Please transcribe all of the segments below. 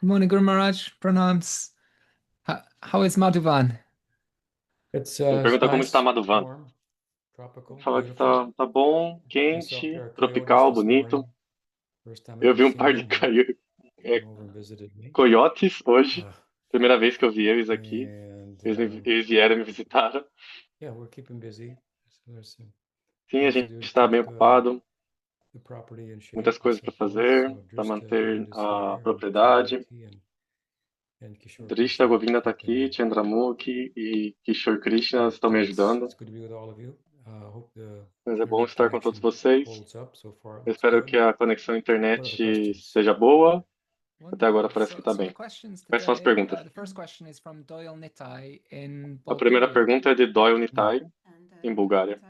Good morning, Guru Maharaj. Pranams. How is Madhuvan? Me pergunta como está Nice, Maduvan. warm, tropical, Fala que beautiful. tá bom, We saw a quente, pair of coyotes tropical, this bonito. morning. First time Eu ever vi um seen par de them. They é, came over and visited me. coiotes hoje. Uh, Primeira vez que eu vi eles aqui. and Eles vieram me visitar. yeah, we're keeping busy. So there's some Sim, a things to gente do to está bem keep ocupado, the property in shape muitas and coisas so para forth. fazer, So para Drishta manter Govind is a here, and propriedade. Chandramukhi and Kishore Drishta Krishna Govinda está helping aqui, me. Chandramukhi e Kishore Krishna But estão me it's ajudando. good to be with all of you. Hope the Mas é bom internet estar com todos connection vocês. holds up. So far, it Eu looks espero que good. a conexão What are the internet questions? seja boa. Até agora Wonderful. parece que está So the bem. questions Quais são as today, perguntas? the first question is from Doyle Nitai in A primeira Bulgaria. pergunta é de Doyle Nitai, em Bulgária.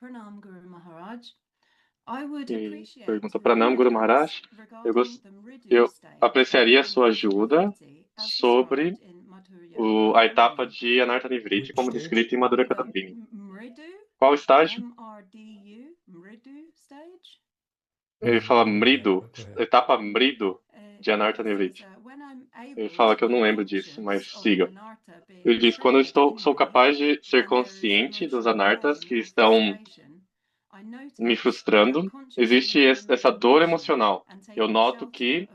Pranam Guru Maharaj. I would E appreciate pergunta para Nam Guru Maharaj. Eu, regarding the eu Mridu stage apreciaria a in sua ajuda Anartha-Nivriti as sobre described in Madhurya a etapa Kadambini. de Anartha Nivriti, Which como stage? descrito em Madhurya Kadambini. Mridu, Qual estágio? MRDU, Mridu stage? Ele fala Mridu, Go ahead. etapa Mridu de Anartha Nivriti. Ele fala que eu não lembro disso, mas siga. Ele diz, quando sou capaz de ser consciente dos anartas que estão me frustrando, existe essa dor emocional. Eu noto que,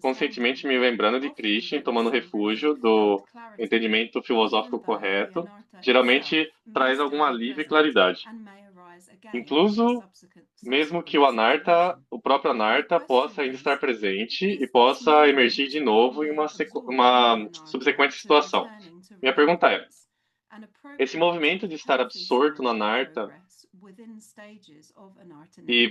conscientemente me lembrando de Krishna, tomando refúgio do entendimento filosófico correto, geralmente traz algum alívio e claridade. Incluso, mesmo que o próprio Anarta, possa ainda estar presente e possa emergir de novo em uma subsequente situação. Minha pergunta é, esse movimento de estar absorto no Anarta e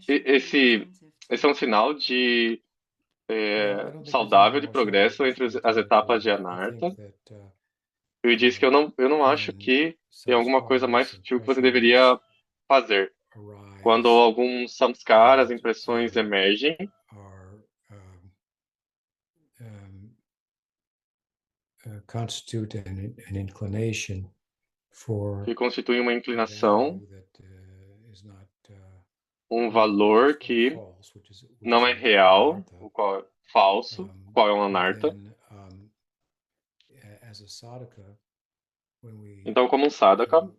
esse é um sinal de Well, I don't think there's saudável anything de more subtle progresso that entre you need to as go etapas de through. I think Anarta. that Eu disse que eu não acho when que tem alguma coisa mais samskaras, sutil que você deveria impressions fazer. Quando arise alguns samskaras, that impressões emergem, are constitute an inclination for que constituem uma a inclinação, value that is not um real, which valor is que false, which não is é an real, anartha. o qual é falso, o qual é um anarta. Then, as a sadhaka, when we Então, como um sadhaka,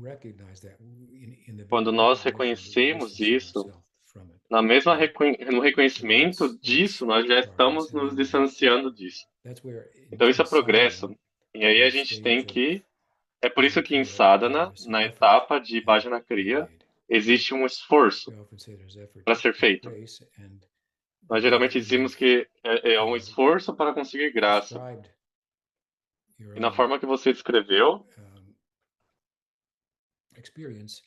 recognize that in the very quando nós recognition, we reconhecemos distance isso, ourselves from it. no So reconhecimento disso, nós já progress. estamos And nos then distanciando disso. that's where Então, isso é in progresso. sadhana, E aí a the gente tem stage of que. É por isso que em Bhajanakriya, sadhana, there's na effort etapa de Bhajana being Kriya, made. existe um esforço We often say there's effort para to ser get feito. grace, and the Nós way that geralmente dizemos you've que é um esforço para conseguir graça. described your E na own forma que você descreveu, experience,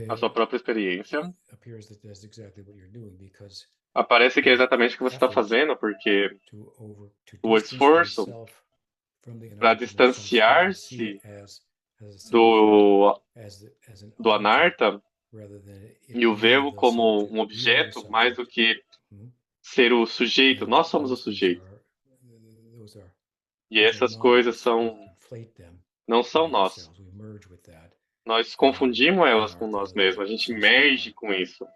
a sua própria experiência, appears that that's exactly what you're doing, because aparece que é exatamente o que você está effort fazendo, porque to o distance esforço oneself from the para anartha, that samskara see distanciar-se it as a self, do, as an do object, anarta rather than it e o being vê-lo the como subject. um You are the objeto, mais do subject. que ser o sujeito. And Nós somos o those things sujeito. E E essas coisas não são nós. Nós confundimos elas com nós mesmos. A gente merge com isso.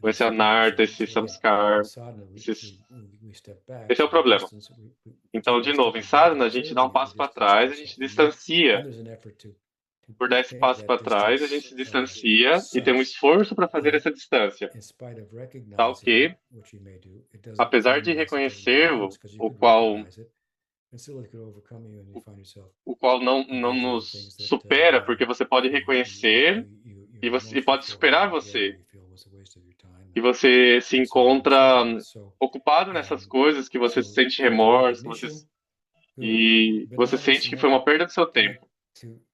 Com esse anarta, esse samskar. Esse é o problema. Então, de novo, em sadhana, a gente dá um passo para trás, a gente se distancia. Por dar esse passo para trás, a gente se distancia e tem um esforço para fazer essa distância. Tal que, apesar de reconhecer o qual não nos supera, porque você pode reconhecer e você pode superar você. E você se encontra ocupado nessas coisas, que você sente remorso, e você sente que foi uma perda do seu tempo.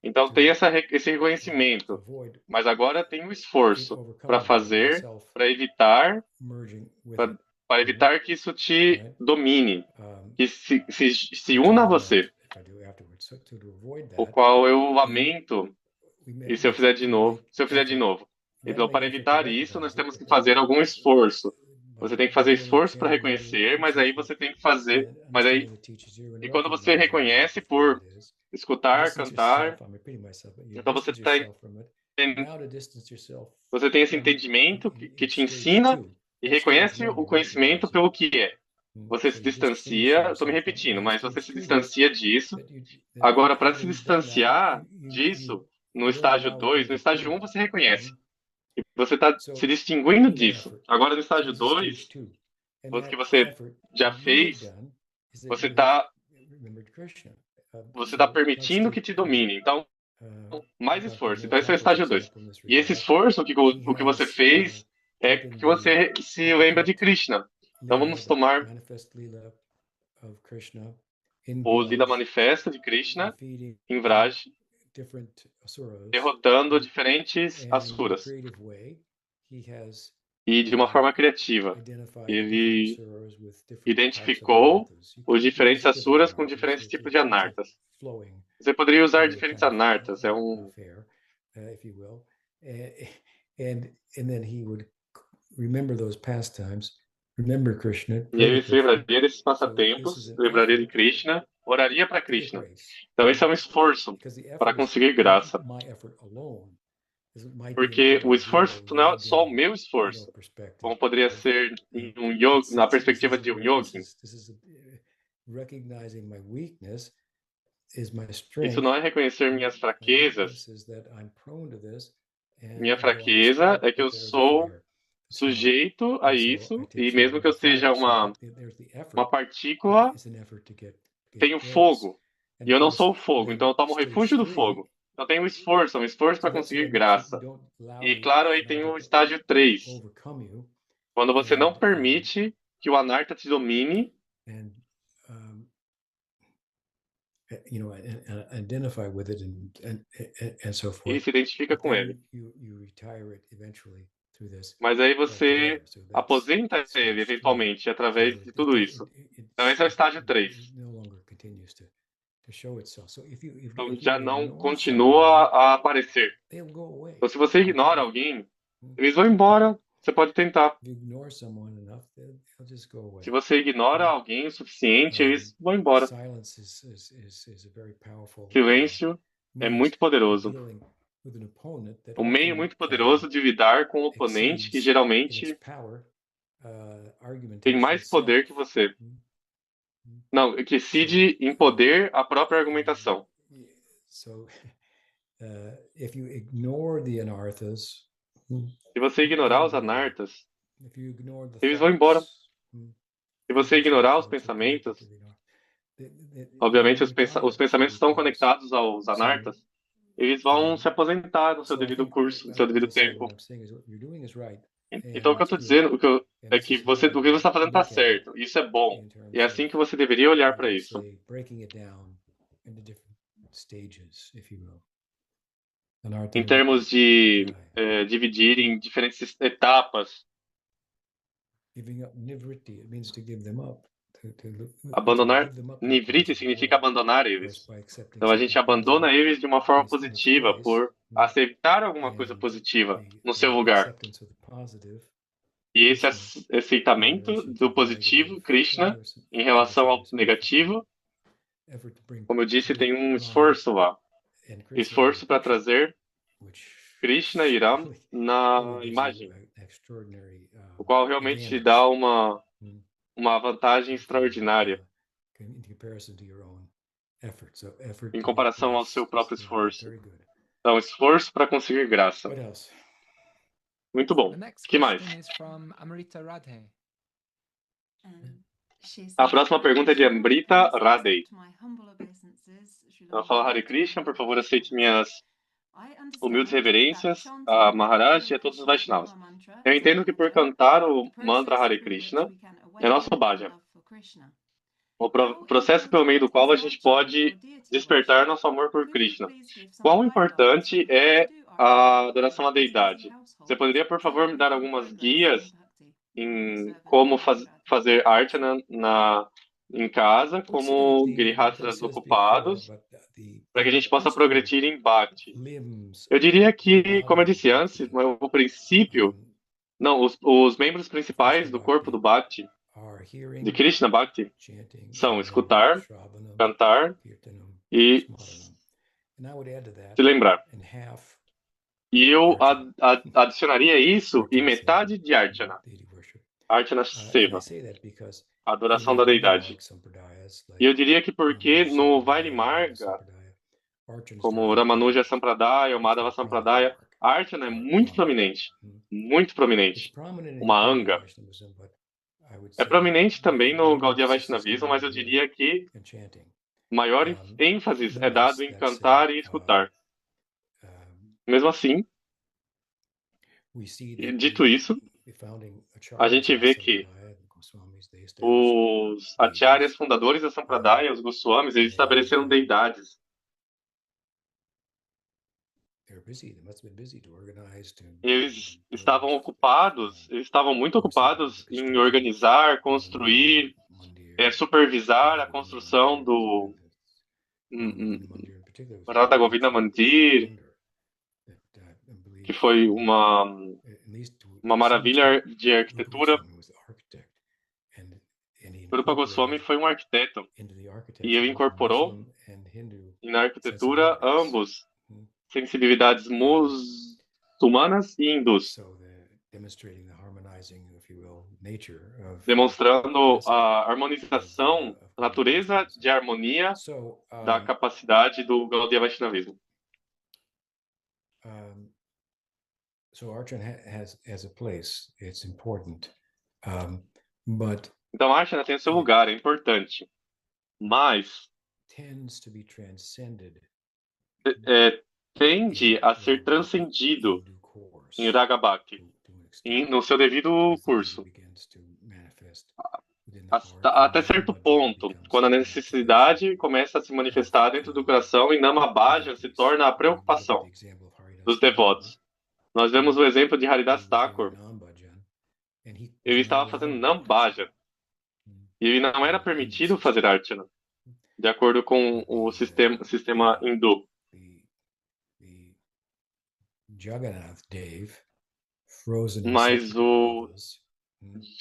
Então tem esse reconhecimento, mas agora tem um esforço para fazer, para evitar que isso te domine, que se una a você, o qual eu lamento. E se eu fizer de novo. Então, para evitar isso, nós temos que fazer algum esforço. Você tem que fazer esforço para reconhecer, mas aí você tem que fazer. E quando você reconhece por escutar, cantar, então você tem você tem esse entendimento que te ensina e reconhece o conhecimento pelo que é. Você se distancia, estou me repetindo, mas você se distancia disso. Agora, para se distanciar disso, no estágio 2, no estágio 1 você reconhece. E você está se distinguindo disso. Agora, no estágio 2, o que você já fez, você está permitindo que te domine. Então, mais esforço. Então, esse é o estágio 2. E esse esforço, o que você fez, é que você se lembra de Krishna. Então, vamos tomar o Lila Manifesta de Krishna em Vraj, derrotando diferentes asuras. E de uma forma criativa. Ele identificou os diferentes asuras com diferentes tipos de anartas. Você poderia usar diferentes anartas. É um... E ele se lembraria desses passatempos, lembraria de Krishna, oraria para Krishna. Então esse é um esforço para conseguir graça. Porque o esforço não é só o meu esforço, como poderia ser em um yoga, na perspectiva de um yogin. Isso não é reconhecer minhas fraquezas. Minha fraqueza é que eu sou sujeito a isso, e mesmo que eu seja uma partícula, tenho fogo, e eu não sou o fogo, então eu tomo refúgio do fogo. Então tem um esforço para conseguir graça. E claro, aí tem o estágio 3, quando você não permite que o anarta te domine, e se identifica com ele. Mas aí você aposenta ele, eventualmente, através de tudo isso. Então esse é o estágio 3. Então já não continua a aparecer. Então se você ignora alguém, eles vão embora. Você pode tentar. Se você ignora alguém o suficiente, eles vão embora. Silêncio é muito poderoso. Um meio muito poderoso de lidar com o oponente que geralmente tem mais poder que você. Não, que decide em poder a própria argumentação. Se você ignorar os anartas, eles vão embora. Se você ignorar os pensamentos, obviamente os pensamentos estão conectados aos anartas, eles vão se aposentar no seu devido curso, no seu devido tempo. Então o que eu estou dizendo é que o que você está fazendo está certo. Isso é bom. E é assim que você deveria olhar para isso. Em termos de dividir em diferentes etapas. Abandonar Nivriti significa abandonar eles. Então a gente abandona eles de uma forma positiva, por aceitar alguma coisa positiva no seu lugar. E esse aceitamento do positivo, Krishna, em relação ao negativo, como eu disse, tem um esforço lá. Esforço para trazer Krishna e Ram na imagem, o qual realmente dá uma vantagem extraordinária em comparação ao seu próprio esforço. Então, esforço para conseguir graça. Muito bom. O que mais? A próxima pergunta é de Amrita Radhe. Ela fala: Hare Krishna, por favor, aceite minhas humildes reverências a Maharaj e a todos os Vaishnavas. Eu entendo que por cantar o mantra Hare Krishna é nosso bhajan, o processo pelo meio do qual a gente pode despertar nosso amor por Krishna. Quão importante é a adoração à deidade? Você poderia, por favor, me dar algumas guias em como fazer archana em casa, como grihastras ocupados, para que a gente possa progredir em Bhakti? Eu diria que, como eu disse antes, o princípio, não, os membros principais do corpo do Bhakti, de Krishna Bhakti, são escutar, cantar e se lembrar. E eu adicionaria isso e metade de Archana. Archana Seva, adoração da deidade. E eu diria que porque no Vairi Marga, como Ramanuja Sampradaya, ou Madhava Sampradaya, a Archana é muito prominente. Muito prominente. Uma anga. É prominente também no Gaudiya Vaishnavismo, mas eu diria que maior ênfase é dado em cantar e escutar. Mesmo assim, dito isso, a gente vê que os acharyas fundadores da Sampradaya, os Goswamis, eles estabeleceram deidades. Eles estavam muito ocupados em organizar, construir, supervisar a construção do Radha Govinda Mandir, que foi uma maravilha de arquitetura. Rupa Goswami foi um arquiteto e ele incorporou na arquitetura ambos sensibilidades muçulmanas e hindus, demonstrando a harmonização, a natureza de harmonia da capacidade do Gaudiya Vaishnavismo. Então, a Archana tem o seu lugar, é importante, mas tende a ser transcendido em Raga Bhakti, no seu devido curso. Até certo ponto, quando a necessidade começa a se manifestar dentro do coração, e Namabhajan se torna a preocupação dos devotos. Nós vemos o exemplo de Haridas Thakur. Ele estava fazendo Nambhajan. E ele não era permitido fazer Archana, de acordo com o sistema hindu. Mas o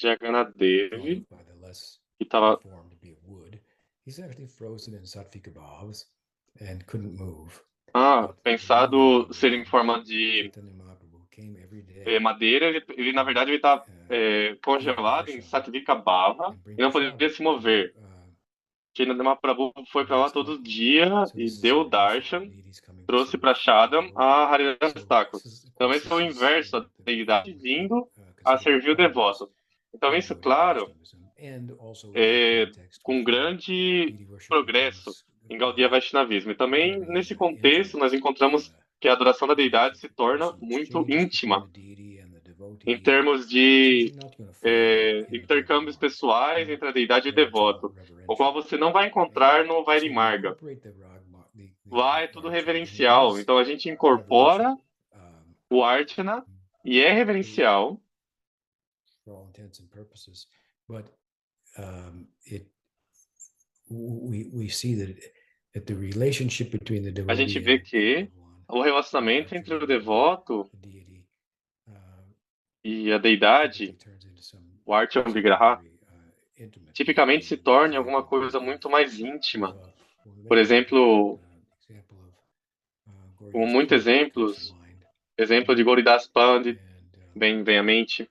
Jagannath Dev, que estava pensado ser em forma de madeira, ele na verdade está congelado em Satvika Bhava e não poderia se mover. Chaitanya Mahaprabhu foi para lá todo dia e deu darshan, trouxe para Shadam a Haridas Thakur. Então esse foi o inverso, a deidade vindo a servir o devoto. Então isso, claro, com grande progresso em Gaudiya Vaishnavismo. E também nesse contexto nós encontramos que a adoração da deidade se torna muito íntima em termos de intercâmbios pessoais entre a deidade e o devoto, o qual você não vai encontrar no Vairi Marga. Lá é tudo reverencial, então a gente incorpora o Archana e é reverencial, a gente vê que o relacionamento entre o devoto e a deidade, o Archana Vigraha, tipicamente se torna alguma coisa muito mais íntima. Por exemplo, com muitos exemplos, exemplo de Gauridas Pandit, vem à mente.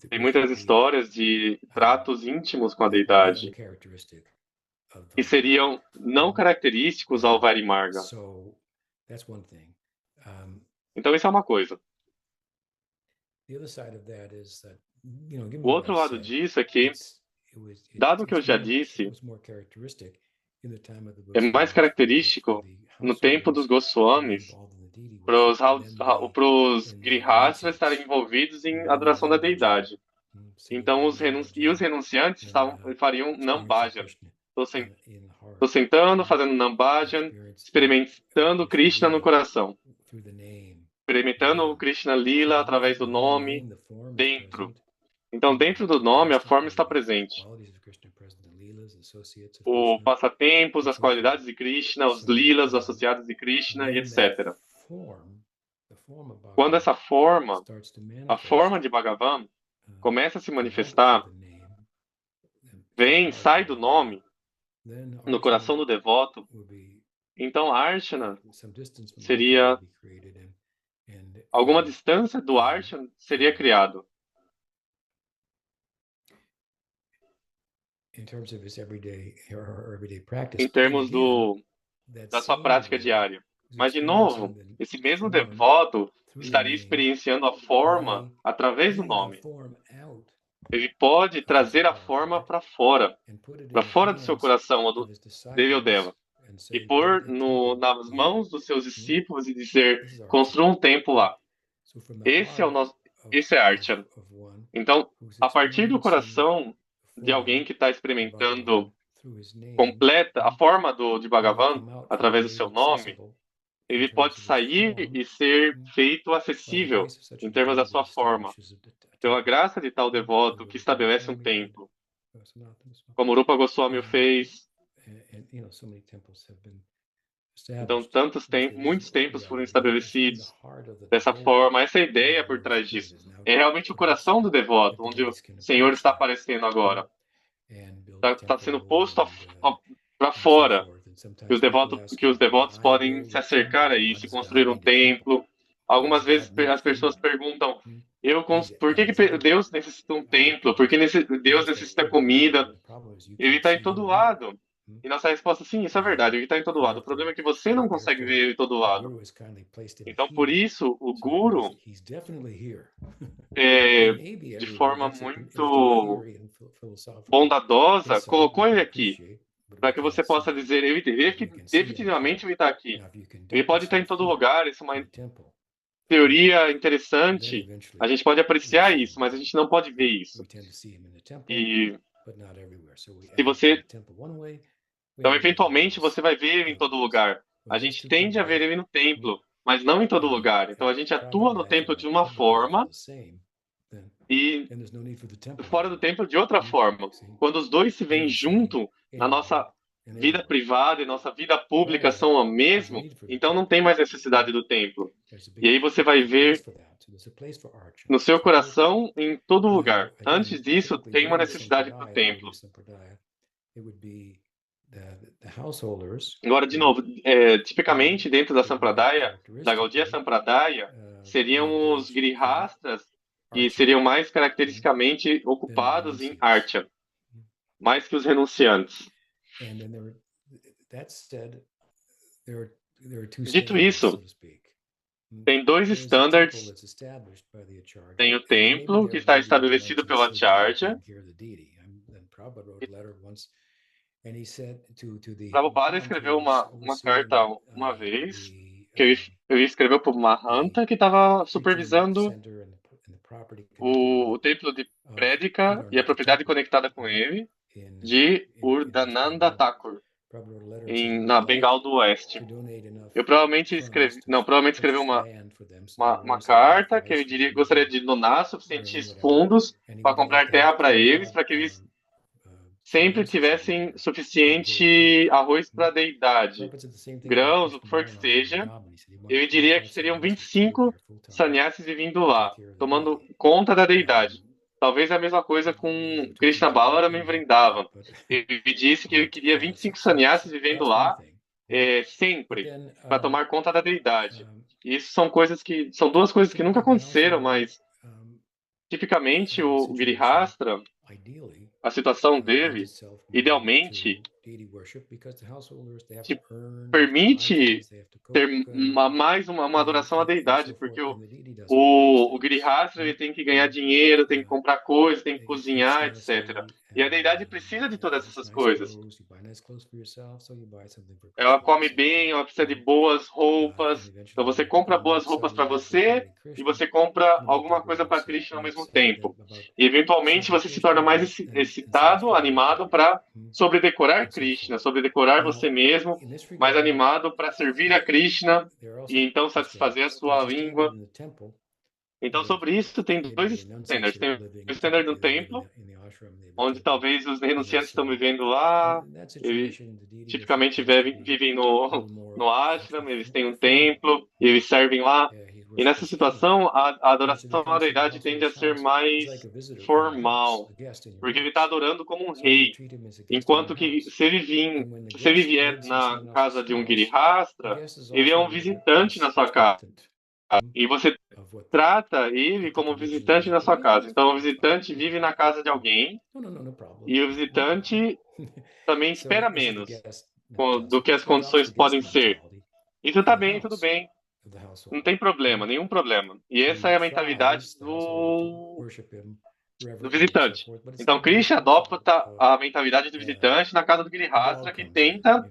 Tem muitas histórias de tratos íntimos com a deidade que seriam não característicos ao Vairi Marga. Então isso é uma coisa. O outro lado disso é que, dado o que eu já disse, é mais característico no tempo dos Goswamis para os Grihastras estarem envolvidos em adoração da deidade. Então os renunciantes fariam Nambhajan. Estou sentando, fazendo Nambhajan, experimentando Krishna no coração. Experimentando o Krishna Lila através do nome, dentro. Então, dentro do nome, a forma está presente. O passatempos, as qualidades de Krishna, os lilas associados de Krishna e etc. Quando essa forma, a forma de Bhagavan, começa a se manifestar, sai do nome, no coração do devoto, Então, Archana some distance from seria Archana would be created and alguma distância do Archana seria criado. in terms of his everyday practice, Em termos da sua prática diária. Mas, de novo, esse mesmo devoto estaria experienciando a forma através do nome. Ele pode trazer a forma para fora do seu coração, dele ou dela, e pôr nas mãos dos seus discípulos e dizer: construa um templo lá. Esse é Archana. Então, a partir do coração de alguém que está experimentando completa a forma de Bhagavan através do seu nome, ele pode sair e ser feito acessível em termos da sua forma, pela graça de tal devoto que estabelece um templo, como Rupa Goswami o fez. Então, muitos templos foram estabelecidos dessa forma. Essa é a ideia por trás disso. É realmente o coração do devoto, onde o Senhor está aparecendo agora. Está sendo posto para fora, que os devotos podem se acercar a isso, construir um templo. Algumas vezes as pessoas perguntam: por que Deus necessita um templo? Por que Deus necessita comida? Ele está em todo lado. E nossa resposta, sim, isso é verdade, ele está em todo lado. O problema é que você não consegue ver ele em todo lado. Então, por isso, o Guru, de forma muito bondadosa, colocou ele aqui, para que você possa dizer: ele definitivamente ele está aqui. Ele pode estar em todo lugar, isso é uma teoria interessante, a gente pode apreciar isso, mas a gente não pode ver isso. E se você... Então, eventualmente, você vai ver ele em todo lugar. A gente tende a ver ele no templo, mas não em todo lugar. Então, a gente atua no templo de uma forma e fora do templo de outra forma. Quando os dois se veem junto na nossa vida privada e nossa vida pública são o mesmo, então não tem mais necessidade do templo. E aí você vai ver no seu coração em todo lugar. Antes disso, tem uma necessidade para o templo. Agora, de novo, tipicamente dentro da Sampradaya, da Gaudiya Sampradaya, seriam os Grihastas que seriam mais caracteristicamente ocupados em Archa, mais que os renunciantes. Dito isso, tem dois standards. Tem o templo, que está estabelecido pela Acharya. Prabhupada escreveu uma carta uma vez, que ele escreveu para o Mahanta, que estava supervisando o templo de Prédica e a propriedade conectada com ele, de Urdananda Thakur, na Bengal do Oeste. Provavelmente escreveu uma carta que ele gostaria de donar suficientes fundos para comprar terra para eles, para que eles sempre tivessem suficiente arroz para a deidade, grãos, o que for que seja. Eu diria que seriam 25 sannyasis vivendo lá, tomando conta da deidade. Talvez a mesma coisa com Krishna Balaram em Vrindavan. Ele disse que ele queria 25 sannyasis vivendo lá sempre, para tomar conta da deidade. E isso são duas coisas que nunca aconteceram, mas tipicamente o Girihastra, a situação dele, idealmente, te permite ter uma adoração à deidade, porque o Girihastra ele tem que ganhar dinheiro, tem que comprar coisas, tem que cozinhar, etc. E a deidade precisa de todas essas coisas. Ela come bem, ela precisa de boas roupas. Então você compra boas roupas para você e você compra alguma coisa para Krishna ao mesmo tempo. E eventualmente você se torna mais excitado, animado para sobredecorar Krishna, sobredecorar você mesmo, mais animado para servir a Krishna e então satisfazer a sua língua. Então, sobre isso, tem dois standards. Tem o standard do templo, onde talvez os renunciantes estão vivendo lá, eles tipicamente vivem no ashram, eles têm um templo, e eles servem lá. E nessa situação, a adoração à deidade tende a ser mais formal, porque ele está adorando como um rei. Enquanto que se ele vier na casa de um Girihastra, ele é um visitante na sua casa. E você trata ele como um visitante na sua casa. Então, o visitante vive na casa de alguém e o visitante também espera menos do que as condições podem ser. Isso tá bem, tudo bem. Não tem problema, nenhum problema. E essa é a mentalidade do visitante. Então, Krishna adopta a mentalidade do visitante na casa do Girihastra, que tenta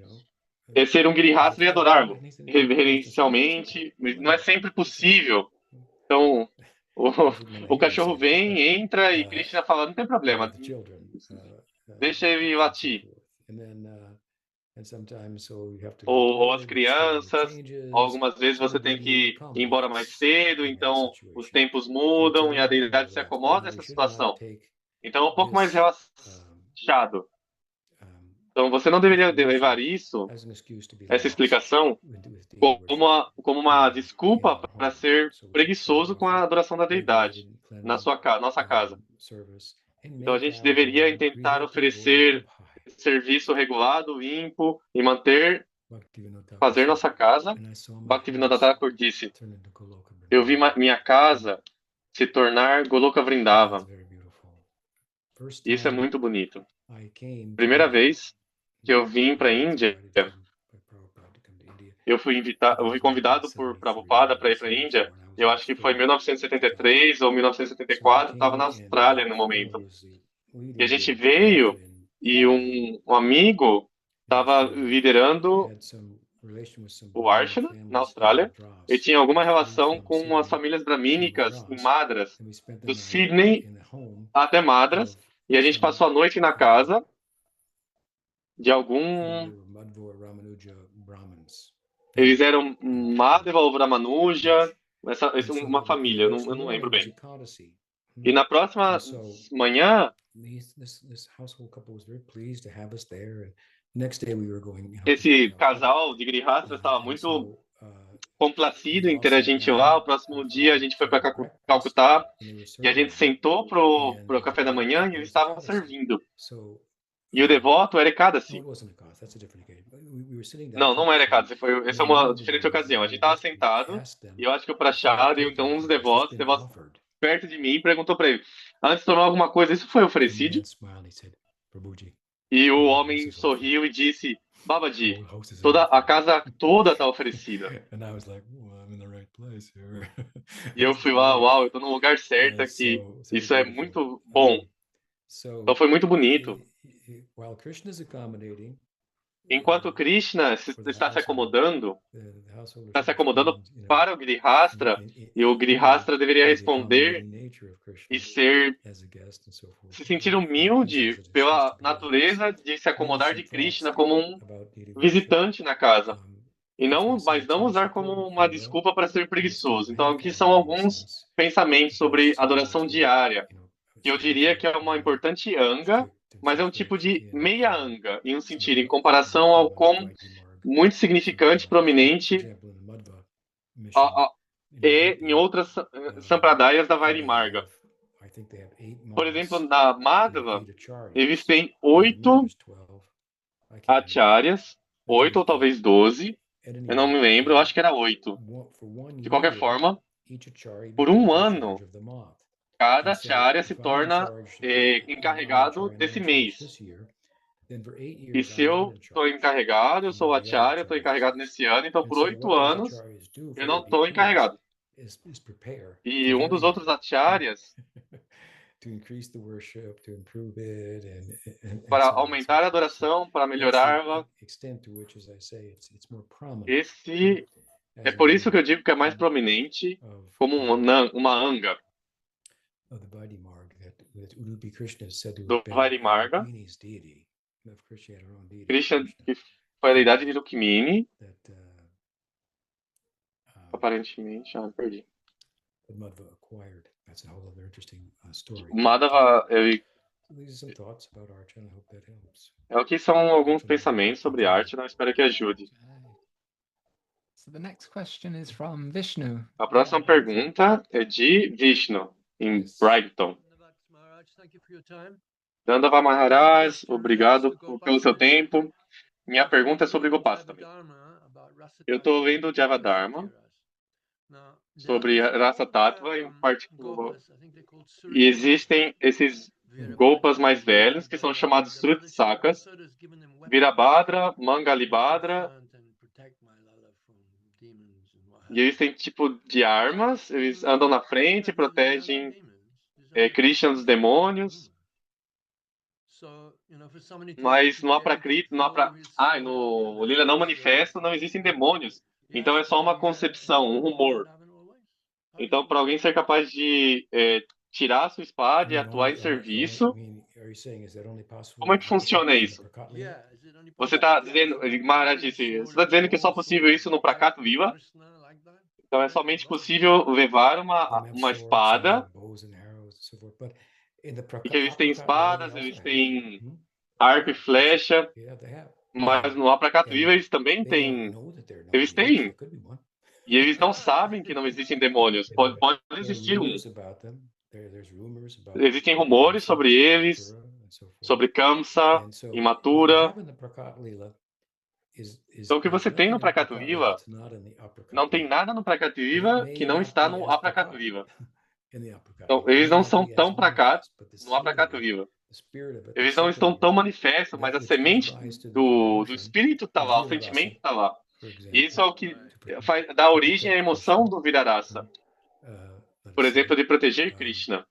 ser um Girihastra e adorá-lo reverencialmente. Não é sempre possível. Então, o, o cachorro vem, entra e Krishna fala, não tem problema, deixa ele latir. Ou as crianças, algumas vezes você tem que ir embora mais cedo, então os tempos mudam e a deidade se acomoda a essa situação. Então é um pouco mais relaxado. Então você não deveria levar essa explicação, como uma desculpa para ser preguiçoso com a adoração da deidade na nossa casa. Então a gente deveria tentar oferecer serviço regulado, limpo e fazer nossa casa. Bhaktivinoda Thakur disse: eu vi minha casa se tornar Goloka Vrindavan. Isso é muito bonito. Primeira vez que eu vim para a Índia, eu fui convidado por Prabhupada para ir para a Índia. Eu acho que foi em 1973 ou 1974, estava na Austrália no momento. E a gente veio e um amigo estava liderando o Arshana na Austrália. Ele tinha alguma relação com as famílias bramínicas em Madras, do Sydney até Madras. E a gente passou a noite na casa de eles eram Madhava ou Ramanuja, uma família, eu não lembro bem. E na próxima manhã, esse casal de Grihastha estava muito complacido em ter a gente lá. O próximo dia a gente foi para Calcutá e a gente sentou pro café da manhã e eles estavam servindo. E o devoto era Ekadasi. Não era Ekadasi. Essa é uma diferente ocasião. A gente estava sentado e eu acho que o Prachada e então uns devotos perto de mim perguntou para ele: antes de tomar alguma coisa, isso foi oferecido? E o homem sorriu e disse: Babaji, a casa toda está oferecida. E eu fui lá, uau, eu estou no lugar certo aqui. Isso é muito bom. Então foi muito bonito. Enquanto Krishna está se acomodando para o Grihastra, e o Grihastra deveria responder e se sentir humilde pela natureza de se acomodar de Krishna como um visitante na casa. Mas não usar como uma desculpa para ser preguiçoso. Então, aqui são alguns pensamentos sobre adoração diária, que eu diria que é uma importante anga, mas é um tipo de meia anga, em um sentido, em comparação ao quão muito significante, prominente é em outras sampradayas da Vairi Marga. Por exemplo, na Madhava, eles têm 8 acharyas, 8 ou talvez 12, eu não me lembro, eu acho que era 8. De qualquer forma, por um ano, cada acharya se torna encarregado desse mês. E se eu estou encarregado, eu sou o acharya, estou encarregado nesse ano, então por 8 anos eu não estou encarregado. E um dos outros acharyas, para aumentar a adoração, para melhorá-la, é por isso que eu digo que é mais prominente como uma anga do Vairi Marga. Krishna, que foi a deidade de Rukmini, aparentemente, perdi. Madhava, aqui são alguns pensamentos sobre arte, não espero que ajude. So the next question is from Vishnu. A próxima pergunta é de Vishnu, em Yes. Brighton. Maharaj, thank you for your time. Dandava Maharaj, obrigado pelo seu tempo. Minha pergunta é sobre Gopastami. Eu estou lendo o Javadharma sobre a raça Tattva em particular. E existem esses Gopas mais velhos, que são chamados Srutsakas, Virabhadra, Mangalibhadra, e eles têm tipo de armas, eles andam na frente, protegem Krishna dos demônios, mas no Aprakrita, no Lila não manifesto, não existem demônios. Então é só uma concepção, um rumor. Então, para alguém ser capaz de tirar a sua espada e atuar em serviço, como é que funciona isso? Você está dizendo, Maharaj disse, você está dizendo que é só possível isso no Prakata Viva? Então é somente possível levar uma espada, e que eles têm espadas, eles têm arco e flecha, mas no Prakata Viva eles também têm. Eles têm. E eles não sabem que não existem demônios. Pode existir um. Existem rumores sobre eles, sobre Kamsa, Imatura. Então, o que você tem no Prakata Viva, não tem nada no Prakata Viva que não está no Aprakata Viva. Então, eles não são tão Prakata no Aprakata Viva. Eles não estão tão manifestos, mas a semente do espírito está lá, o sentimento está lá. E isso é o que dá origem à emoção do Virarasa. Por exemplo, de proteger Krishna.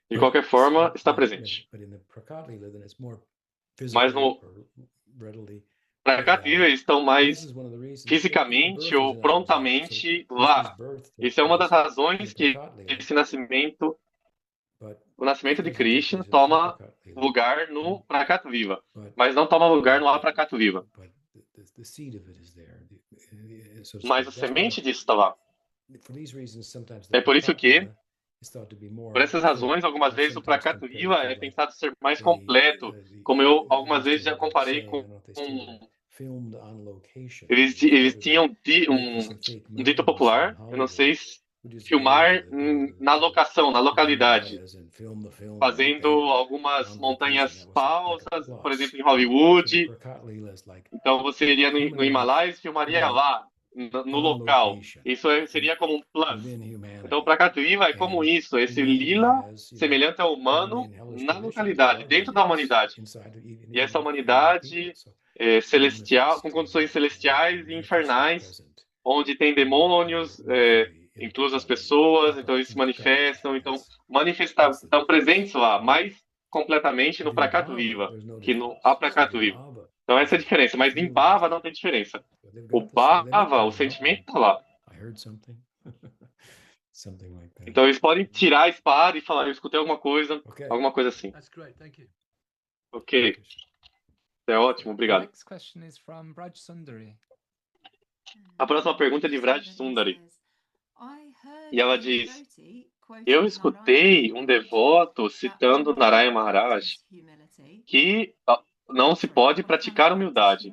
De qualquer forma, está presente. Mas no Prakata Viva eles estão mais fisicamente ou prontamente lá. Isso é uma das razões que esse nascimento, o nascimento de Krishna, toma lugar no Prakata Viva, mas não toma lugar no Aprakata Viva. Mas a semente disso está lá. É por isso que, por essas razões, algumas vezes o Prakata Viva é pensado ser mais completo, como eu algumas vezes já comparei com eles tinham um dito popular, eu não sei se filmar na locação, na localidade, fazendo algumas montanhas falsas, por exemplo, em Hollywood. Então você iria no Himalaia e filmaria lá, no local. Isso seria como um plus. Então o Prakata Viva é como isso, esse lila semelhante ao humano na localidade, dentro da humanidade. E essa humanidade celestial, com condições celestiais e infernais, onde tem demônios, incluso as pessoas, então eles se manifestam, então estão presentes lá, mais completamente no Prakata Viva, que no Aprakata Viva. Então essa é a diferença, mas em Bhava não tem diferença. O Bhava, o sentimento está lá. Então eles podem tirar a espada e falar, eu escutei alguma coisa assim. Ok. É ótimo, obrigado. The next question is from Braj Sundari. A próxima pergunta é de Vraj Sundari. E ela diz, eu escutei um devoto citando Narayana Maharaj que não se pode praticar humildade.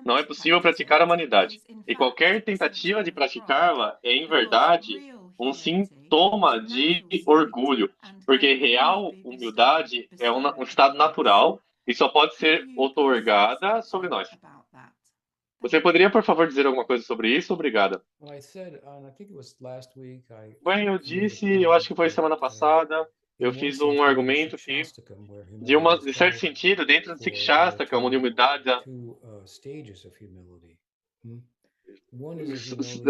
Não é possível praticar a humanidade. E qualquer tentativa de praticá-la é, em verdade, um sintoma de orgulho. Porque real humildade é um estado natural e só pode ser outorgada sobre nós. Você poderia, por favor, dizer alguma coisa sobre isso? Obrigada. Bem, eu disse, eu acho que foi semana passada, eu fiz um argumento que, de certo sentido, dentro do Sikshastakam, onde a humildade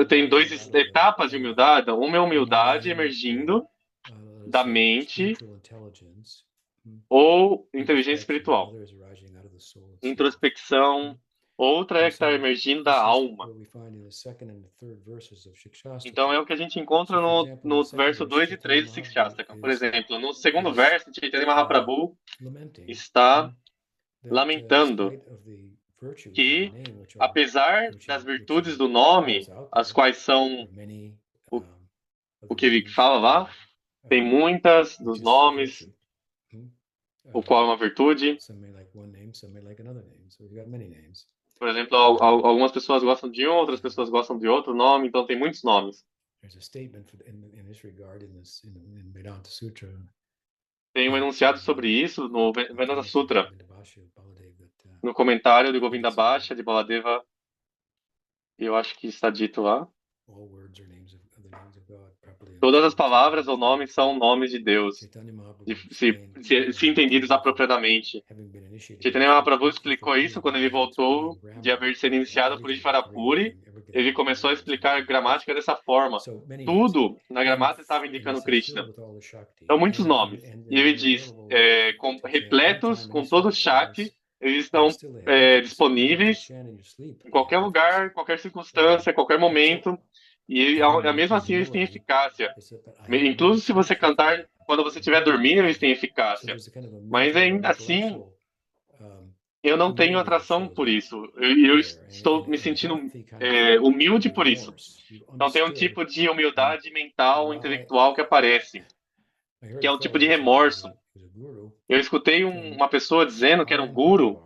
tem duas etapas de humildade. Uma é a humildade emergindo da mente ou inteligência espiritual. Introspecção. Outra é que está emergindo da alma. Então é o que a gente encontra no verso 2 e 3 do Sikshastakam. Por exemplo, no segundo verso, Chaitanya Mahaprabhu está lamentando que, apesar das virtudes do nome, as quais são o que ele fala lá, tem muitas dos nomes, o qual é uma virtude. some may like another name. So we've got many names. Por exemplo, algumas pessoas gostam de um, outras pessoas gostam de outro nome, então tem muitos nomes. There's a statement in this regard in Vedanta Sutra. Tem um enunciado sobre isso no Vedanta Sutra, Govinda Bhashya of Baladev, that, no comentário de Govinda Bhashya, de Baladeva, eu acho que está dito lá. all words are names of the names of God properly Todas as understood. palavras ou nomes são nomes de Deus, Chaitanya Mahaprabhu se entendidos apropriadamente. having been initiated Chaitanya Mahaprabhu explicou isso quando ele voltou de haver sido iniciado por Ishvarapuri. Ele começou a explicar a gramática dessa forma. Tudo na gramática estava indicando Krishna. Então, muitos nomes. E ele diz, repletos com todo o Shakti, eles estão disponíveis em qualquer lugar, qualquer circunstância, qualquer momento. E mesmo assim eles têm eficácia. Incluso se você cantar quando você estiver dormindo, eles têm eficácia. Mas ainda assim, eu não tenho atração por isso. Eu estou me sentindo humilde por isso. Então tem um tipo de humildade mental, intelectual que aparece, que é um tipo de remorso. Eu escutei uma pessoa dizendo que era um guru.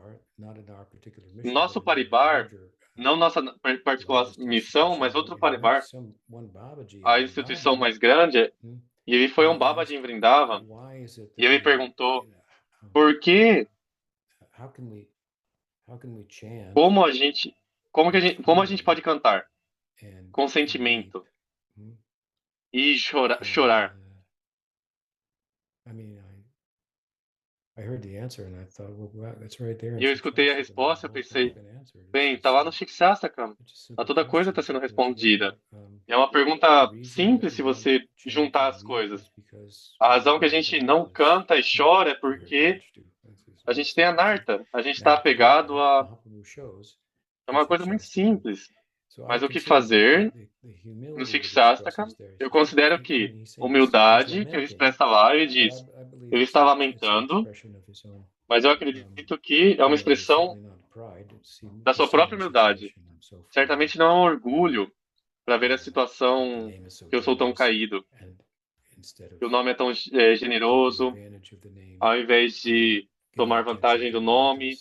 Nosso paribar, não nossa particular missão, mas outro paribar, a instituição mais grande, e ele foi um Babaji em Vrindavan, e ele perguntou por que, como a gente pode cantar com sentimento e chorar. E eu escutei a resposta, eu pensei, bem, tá lá no Shikshastakam, toda coisa está sendo respondida. É uma pergunta simples se você juntar as coisas. A razão que a gente não canta e chora é porque a gente tem a narta, a gente está apegado a... É uma coisa muito simples. Mas o que fazer no Shikshastakam? Eu considero que humildade, que ele expressa lá, ele diz, ele está lamentando, mas eu acredito que é uma expressão da sua própria humildade. Certamente não é um orgulho para ver a situação que eu sou tão caído, que o nome é tão generoso, ao invés de tomar vantagem do nome,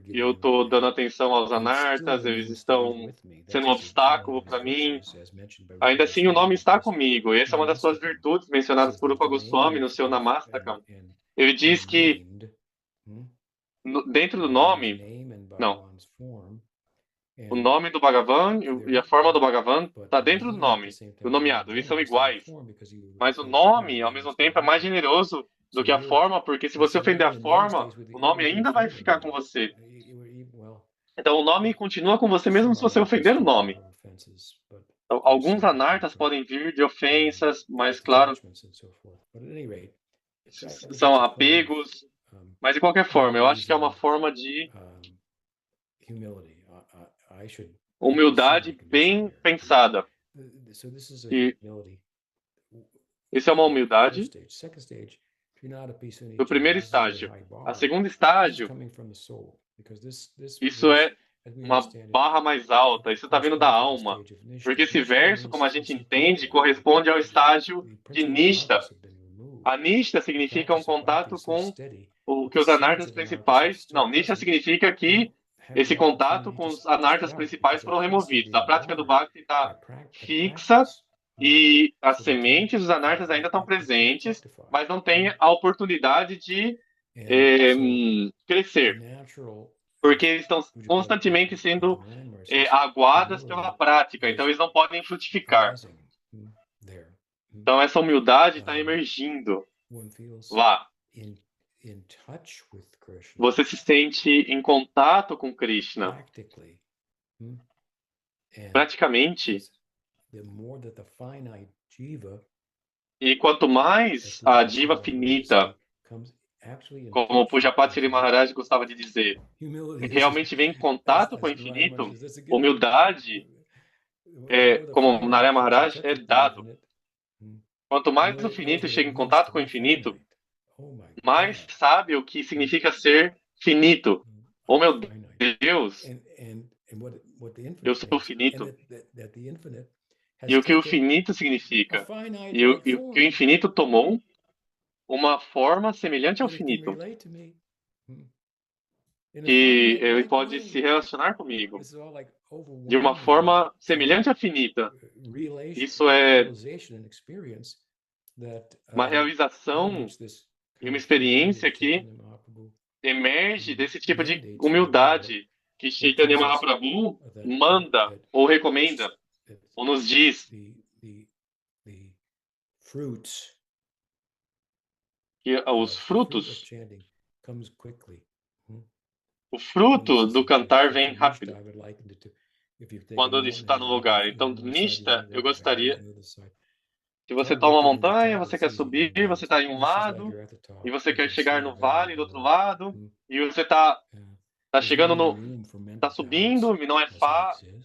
e eu estou dando atenção aos anartas, eles estão sendo um obstáculo para mim. Ainda assim, o nome está comigo. E essa é uma das suas virtudes mencionadas por Rupa Goswami no seu Namastakam. Ele diz que dentro do nome, não, o nome do Bhagavan e a forma do Bhagavan está dentro do nome, do nomeado. Eles são iguais. Mas o nome, ao mesmo tempo, é mais generoso do que a forma, porque se você ofender a forma, o nome ainda vai ficar com você. Então o nome continua com você mesmo se você ofender o nome. Então, alguns anartas podem vir de ofensas, mas claro, são apegos. Mas de qualquer forma, eu acho que é uma forma de humildade bem pensada. E isso é uma humildade do primeiro estágio. A segundo estágio, isso é uma barra mais alta, isso está vindo da alma. Porque esse verso, como a gente entende, corresponde ao estágio de Nishta. A Nishta significa um contato com o que os anartas principais... Não, Nishta significa que esse contato com os anartas principais foram removidos. A prática do Bhakti está fixa e as sementes dos anartas ainda estão presentes, mas não tem a oportunidade de crescer, porque eles estão constantemente sendo aguadas pela prática, então eles não podem frutificar. Então essa humildade está emergindo lá. Você se sente em contato com Krishna. Praticamente. E quanto mais a diva finita, como o Pujapati Sri Maharaj gostava de dizer, realmente vem em contato com o infinito, humildade, como Narayana Maharaj, é dado. Quanto mais o finito chega em contato com o infinito, mais sabe o que significa ser finito. Oh, meu Deus, eu sou finito. E o que o finito significa? E o que o infinito tomou uma forma semelhante ao finito. que ele pode se relacionar comigo de uma forma semelhante à finita. Isso é uma realização e uma experiência que emerge desse tipo de humildade que Chaitanya Mahaprabhu manda ou recomenda ou nos diz que os frutos, o fruto do cantar vem rápido quando ele está no lugar. Então, Nishta, eu gostaria, se você está uma montanha, você quer subir, você está em um lado, e você quer chegar no vale do outro lado, e você está chegando está subindo, e não é fácil,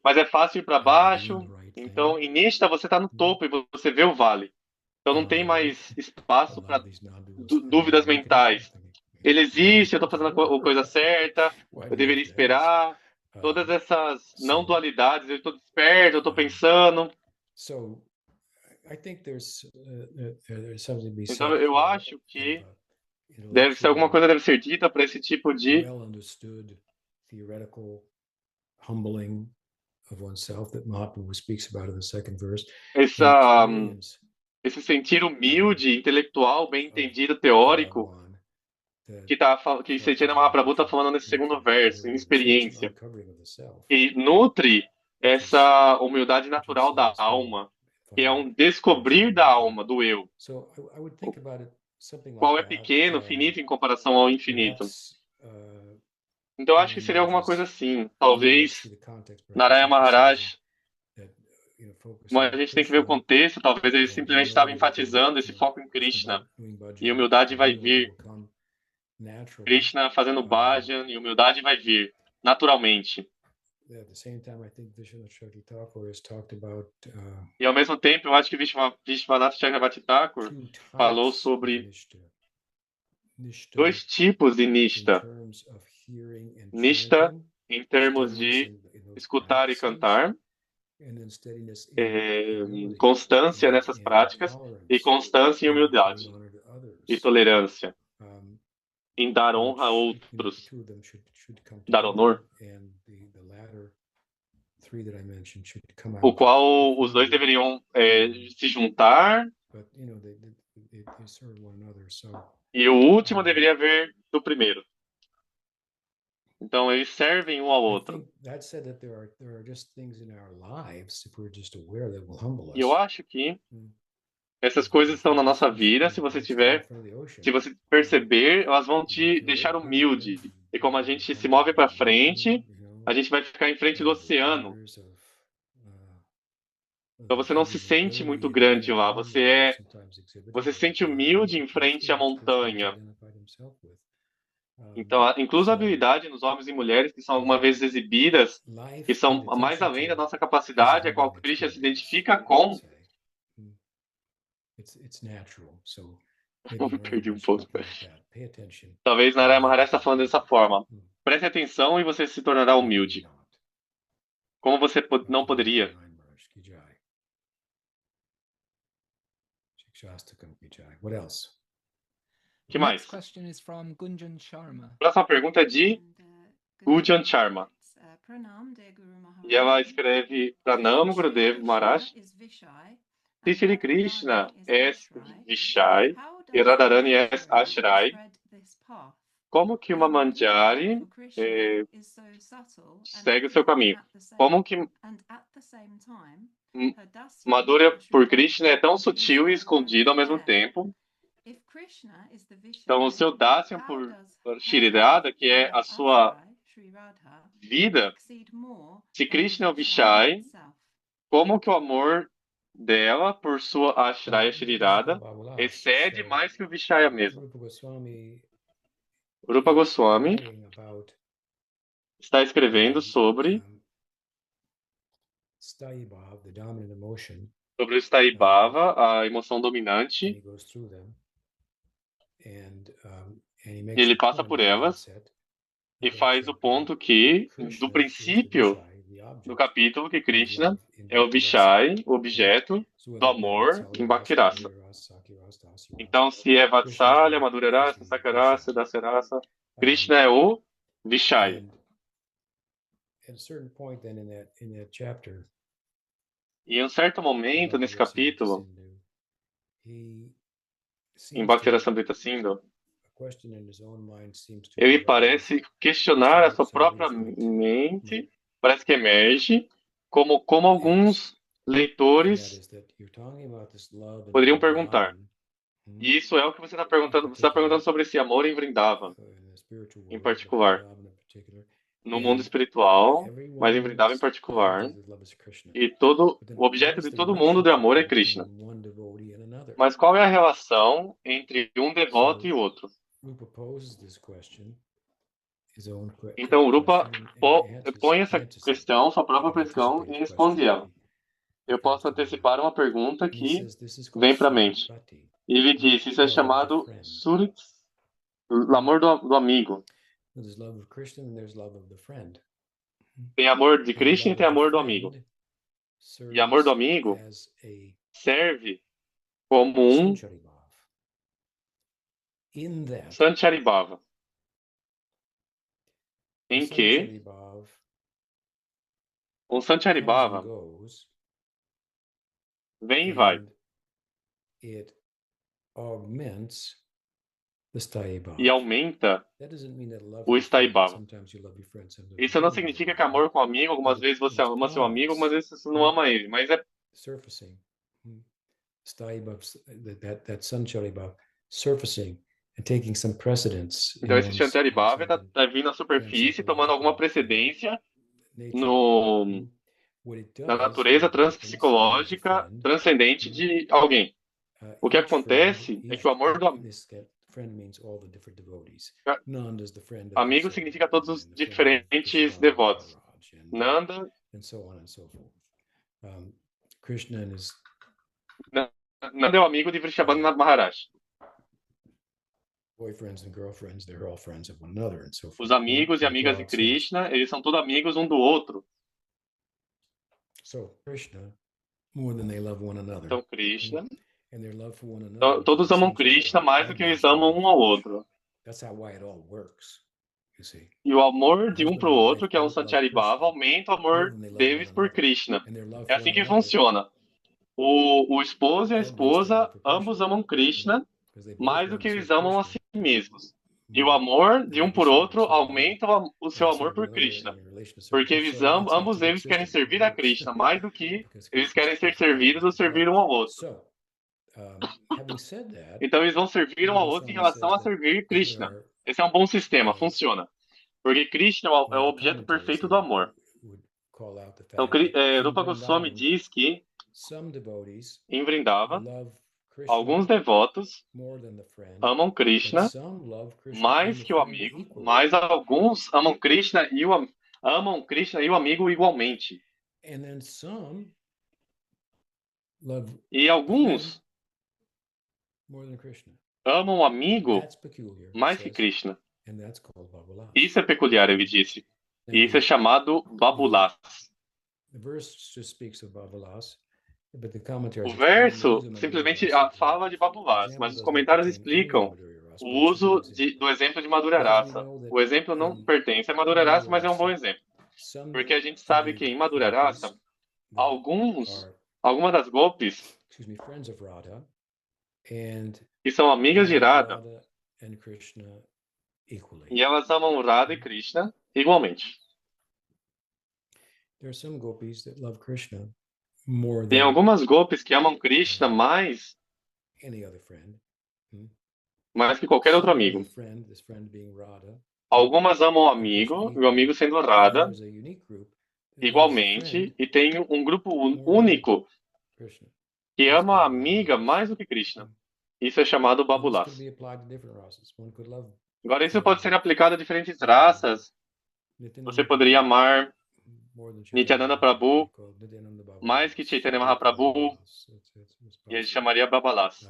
mas é fácil ir para baixo. Então, em Nishta, você está no topo e você vê o vale. Então, não tem mais espaço para dúvidas mentais. Ele existe, eu estou fazendo a coisa certa, eu deveria esperar. Todas essas não dualidades, eu estou desperto, eu estou pensando. Então, eu acho que deve ser alguma coisa deve ser dita para esse tipo de esse sentir humilde, intelectual, bem entendido, teórico, que Chaitanya Mahaprabhu está falando nesse segundo verso, em experiência, e nutre essa humildade natural da alma, que é um descobrir da alma, do eu, qual é pequeno, finito em comparação ao infinito. Então, eu acho que seria alguma coisa assim. Talvez Narayana Maharaj, mas a gente tem que ver o contexto, talvez ele simplesmente estava enfatizando esse foco em Krishna, e humildade vai vir. Krishna fazendo bhajan, e humildade vai vir, naturalmente. E ao mesmo tempo, eu acho que Vishwanath Chakravarti Thakur falou sobre dois tipos de Nishta. Nishta, em termos de escutar e cantar, constância nessas práticas, e constância em humildade, e tolerância, em dar honra a outros, dar honor, o qual os dois deveriam se juntar, e o último deveria vir do primeiro. Então, eles servem um ao outro. E eu acho que essas coisas estão na nossa vida, se você perceber, elas vão te deixar humilde. E como a gente se move para frente, a gente vai ficar em frente do oceano. Então você não se sente muito grande lá, você se sente humilde em frente à montanha. Então, incluso a habilidade nos homens e mulheres que são algumas vezes exibidas, que são mais além da nossa capacidade, a qual Krishna se identifica com. Eu me perdi um pouco. Talvez Narayana Maharaj está falando dessa forma. Preste atenção e você se tornará humilde. Como você não poderia? What else? Que mais? Next question is from Gunjan Sharma. Próxima pergunta é de Gunjan Sharma. E ela escreve Pranam Gurudev Maharaj. Se Shri Krishna é Vishai e Radharani é Ashray, como que uma Manjari segue o seu caminho? Como que Madhurya por Krishna é tão sutil e escondido ao mesmo tempo? Então, o seu Dasyam por Shri Radha, que é a sua vida, se Krishna é o Vishai, como que o amor dela por sua Ashraya Shri Radha excede mais que o Vishaya mesmo? Rupa Goswami está escrevendo sobre o Sthayi Bhava, a emoção dominante, e ele passa por elas e faz o ponto que, do princípio do capítulo, que Krishna é o Vishai, o objeto do amor em Bhaktirasa. Então, se é Vatsalya, Madhurya Rasa, Sakhya Rasa, Dasya Rasa, Krishna é o Vishaya. And at a certain point then in that chapter, E em um certo momento, nesse capítulo, he em seems Bhakti to, Rasamrita Sindhu, a question in his own mind seems to ele emerge. parece questionar a sua própria mente, parece que emerge, como alguns And leitores that is that you're talking about this love in poderiam perguntar. Vrindavan, E isso é o que você está perguntando. Você está perguntando sobre esse amor em Vrindavan, in the spiritual em world, but particular, Vrindavan in particular. no mundo espiritual, mas em Vrindavan em particular. E o objeto de todo mundo de amor é Krishna. Mas qual é a relação entre um devoto e outro? Então, o Rupa põe essa questão, sua própria questão, e responde ela. Eu posso antecipar uma pergunta que vem para a mente. E ele diz, isso é chamado Surit, amor do amigo. Tem amor de Krishna e tem amor do amigo. E amor do amigo serve como um Sancharibhava, em que um Sancharibhava vem e vai. E aumenta o Sthaibhava. Isso não significa que amor com amigo, algumas vezes você ama seu amigo, algumas vezes você não ama ele, mas é surfacing. That Sancharibhava surfacing and taking some precedence. Então esse Sancharibhava está vindo à superfície, tomando alguma precedência na natureza transpsicológica transcendente de alguém. O que acontece é que o amor do amigo significa todos os diferentes devotos. Nanda é o amigo de Vrishabhadana Maharaj. Os amigos e amigas de Krishna, eles são todos amigos um do outro. Então, Krishna, todos amam Krishna mais do que eles amam um ao outro. E o amor de um para o outro, que é um Sancharibhava, aumenta o amor deles por Krishna. É assim que funciona. O esposo e a esposa, ambos amam Krishna mais do que eles amam a si mesmos. E o amor de um por outro aumenta o seu amor por Krishna. Porque ambos eles querem servir a Krishna mais do que eles querem ser servidos ou servir um ao outro. Então eles vão servir um ao outro em relação a servir Krishna. Esse é um bom sistema, funciona. Porque Krishna é o objeto perfeito do amor. Então, Rupa Goswami diz que em Vrindavan, alguns devotos amam Krishna mais que o amigo, mas alguns amam Krishna e o amigo igualmente. E alguns amam o amigo mais que Krishna. Isso é peculiar, ele disse. E isso é chamado Babulas. O verso simplesmente fala de Babulas, mas os comentários explicam o uso do exemplo de Madhurya Rasa. O exemplo não pertence a Madhurya Rasa, mas é um bom exemplo. Porque a gente sabe que em Madhurya Rasa, algumas das gopis que são amigas de Radha, e elas amam Radha e Krishna igualmente. Tem algumas gopis que amam Krishna mais que qualquer outro amigo. Algumas amam o amigo, e o amigo sendo Radha, igualmente, e tem um grupo único que ama a amiga mais do que Krishna. Isso é chamado Babulas. Agora, isso pode ser aplicado a diferentes raças. Você poderia amar Nityananda Prabhu mais que Chaitanya Mahaprabhu, e ele chamaria Babulas.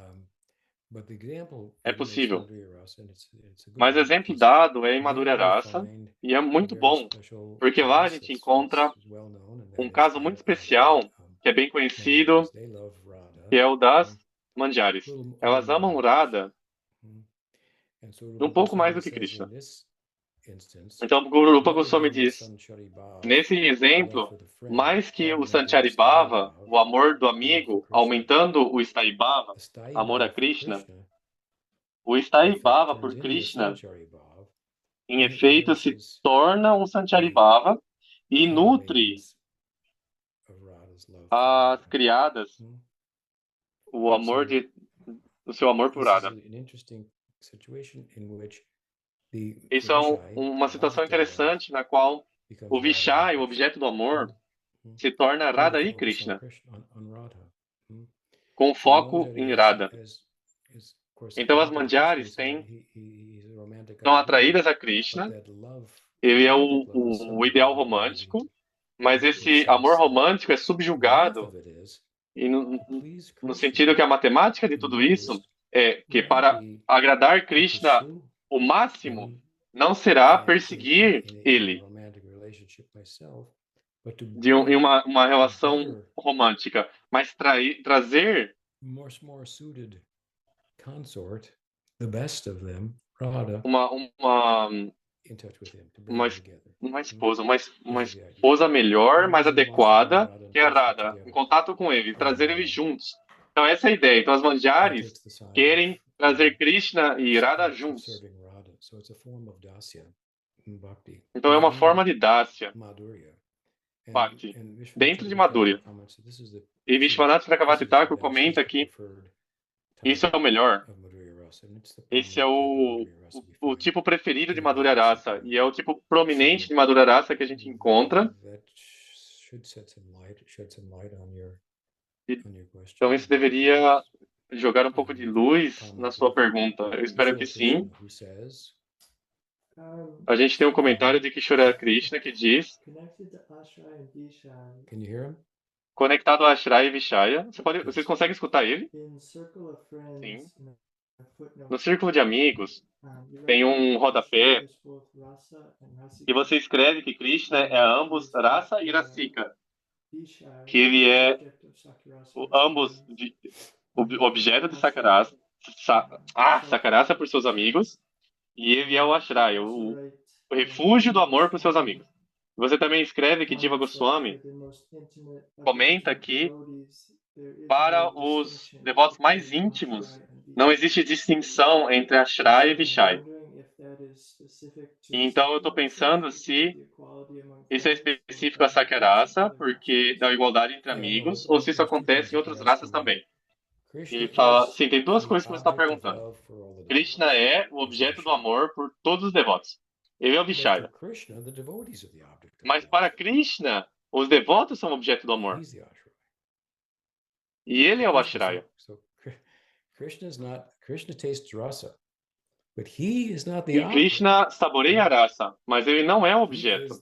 É possível. Mas o exemplo dado é em Madhurya Rasa, e é muito bom, porque lá a gente encontra um caso muito especial, que é bem conhecido, que é o das Manjaris. Elas amam Radha um pouco mais do que Krishna. Então, Rupa Goswami diz, nesse exemplo, mais que o Sancharibhava, o amor do amigo, aumentando o Sthaibhava, amor a Krishna, o Sthaibhava por Krishna, em efeito, se torna um Sancharibhava e nutre as criadas o seu amor por Radha. Isso é uma situação interessante na qual o Vishai, o objeto do amor, se torna Radha e Krishna, com foco em Radha. Então as manjaris são atraídas a Krishna, ele é o ideal romântico, mas esse amor romântico é subjugado, e no sentido que a matemática de tudo isso é que para agradar Krishna, o máximo não será perseguir ele em uma relação romântica, mas trazer uma esposa melhor, mais adequada, que é a Radha, em contato com ele, trazer eles juntos. Então essa é a ideia. Então as manjaris querem trazer Krishna e Radha juntos. Então é uma forma de Dasya, Bhakti, dentro de Madhurya. E Vishwanath Chakravarti Thakur comenta que isso é o melhor. Esse é o tipo preferido de Madhurya Rasa e é o tipo prominente de Madhurya Rasa que a gente encontra. Então isso deveria jogar um pouco de luz na sua pergunta. Eu espero que sim. A gente tem um comentário de Kishora Krishna que diz: conectado a Ashraya e Vishaya. Vocês conseguem escutar ele? Sim. No círculo de amigos, tem um rodapé e você escreve que Krishna é ambos Rasa e Rasika, que ele é ambos o objeto de Sakarasa, Sakarasa por seus amigos, e ele é o Ashraya, o refúgio do amor para os seus amigos. Você também escreve que Jiva Goswami comenta que para os devotos mais íntimos não existe distinção entre Ashraya e Vishaya. Então eu estou pensando se isso é específico a Sakyarasa, porque da igualdade entre amigos, ou se isso acontece em outras raças também. Ele fala, sim, tem duas coisas que você está perguntando. Krishna é o objeto do amor por todos os devotos. Ele é o Vishaya. Mas para Krishna, os devotos são o objeto do amor. E ele é o Ashraya. E Krishna saboreia a rasa, mas ele não é o objeto.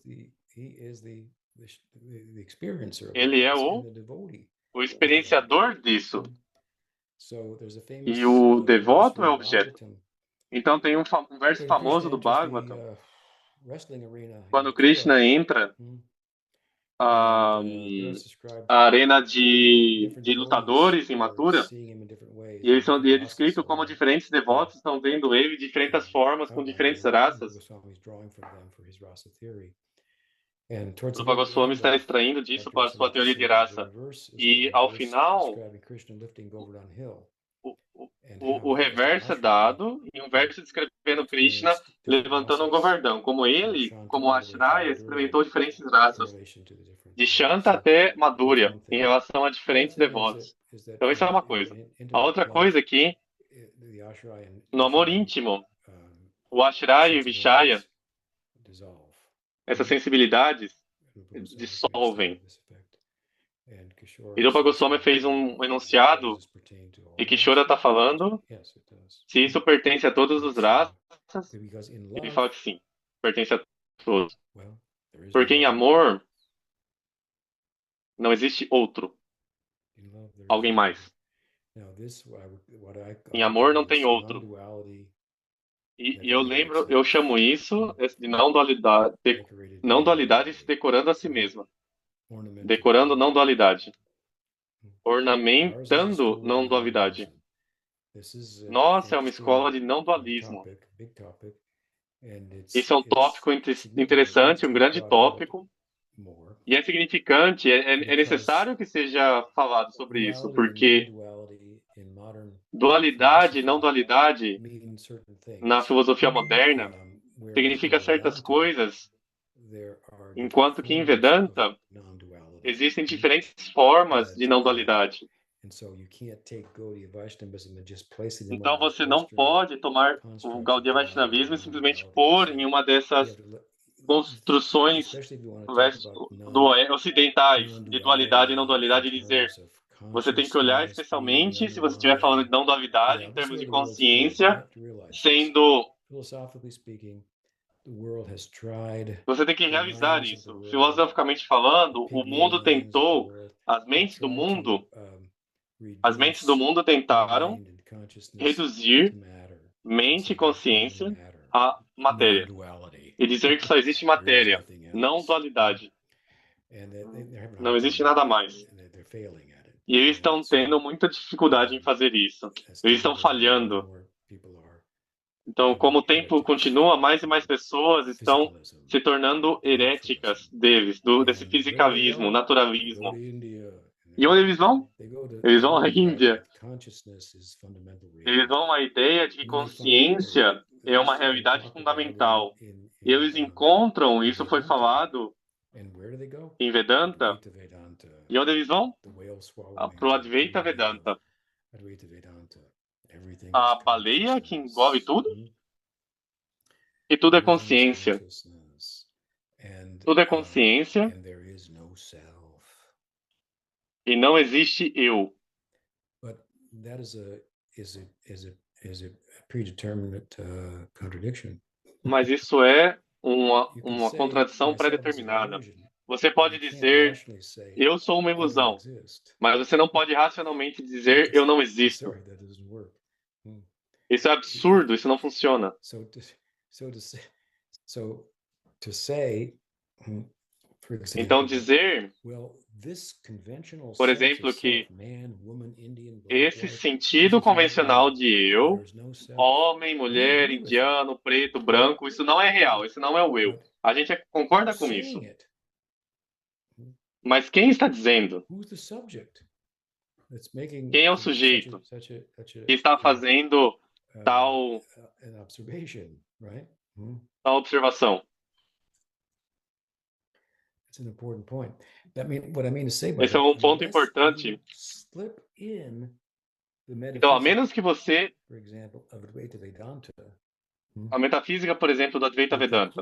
Ele é o experienciador disso. E o devoto é o objeto. Então tem um verso famoso do Bhagavatam, quando Krishna entra a arena de lutadores em Mathura, e ele é descrito como diferentes devotos estão vendo ele de diferentes formas, com diferentes raças. O Rupa Goswami está extraindo disso para sua teoria de raça. E ao final, o reverso é dado, e um verso descrevendo Krishna levantando um govardhão. Como ele, como Ashraya, experimentou diferentes raças, de Shanta até Madhurya, em relação a diferentes devotos. Então isso é uma coisa. A outra coisa é que, no amor íntimo, o Ashraya e o Vishaya, essas sensibilidades dissolvem. E Rupa Goswami fez um enunciado e Kishora está falando se isso pertence a todos os raças. Ele fala que sim, pertence a todos. Porque em amor não existe outro, alguém mais. Em amor não tem outro. E eu chamo isso de não dualidade se decorando a si mesma. Decorando não dualidade. Ornamentando não dualidade. Nossa, é uma escola de não dualismo. Isso é um tópico interessante, um grande tópico, e é significante, é necessário que seja falado sobre isso, porque dualidade e não dualidade na filosofia moderna significa certas coisas, enquanto que em Vedanta existem diferentes formas de não dualidade. Então você não pode tomar o Gaudiya Vaishnavismo e simplesmente pôr em uma dessas construções ocidentais de dualidade e não dualidade e dizer você tem que olhar especialmente se você estiver falando de não dualidade em termos de consciência, sendo você tem que realizar isso. Filosoficamente falando, o mundo tentou, as mentes do mundo tentaram reduzir mente e consciência à matéria e dizer que só existe matéria, não dualidade. Não existe nada mais. E eles estão tendo muita dificuldade em fazer isso. Eles estão falhando. Então, como o tempo continua, mais e mais pessoas estão se tornando heréticas desse fisicalismo, naturalismo. E onde eles vão? Eles vão à Índia. Eles vão à ideia de que consciência é uma realidade fundamental. E eles encontram, isso foi falado em Vedanta, e onde eles vão? Para o Advaita Vedanta. A baleia que engole tudo? E tudo é consciência. Tudo é consciência. E não existe eu. Mas isso é uma contradição pré-determinada. Você pode dizer, eu sou uma ilusão, mas você não pode racionalmente dizer, eu não existo. Isso é absurdo, isso não funciona. Então dizer, por exemplo, que esse sentido convencional de eu, homem, mulher, indiano, preto, branco, isso não é real, isso não é o eu. A gente concorda com isso. Mas quem está dizendo? Quem é o sujeito que está fazendo tal observação? Esse é um ponto importante. Então, a menos que você... A metafísica, por exemplo, do Advaita Vedanta.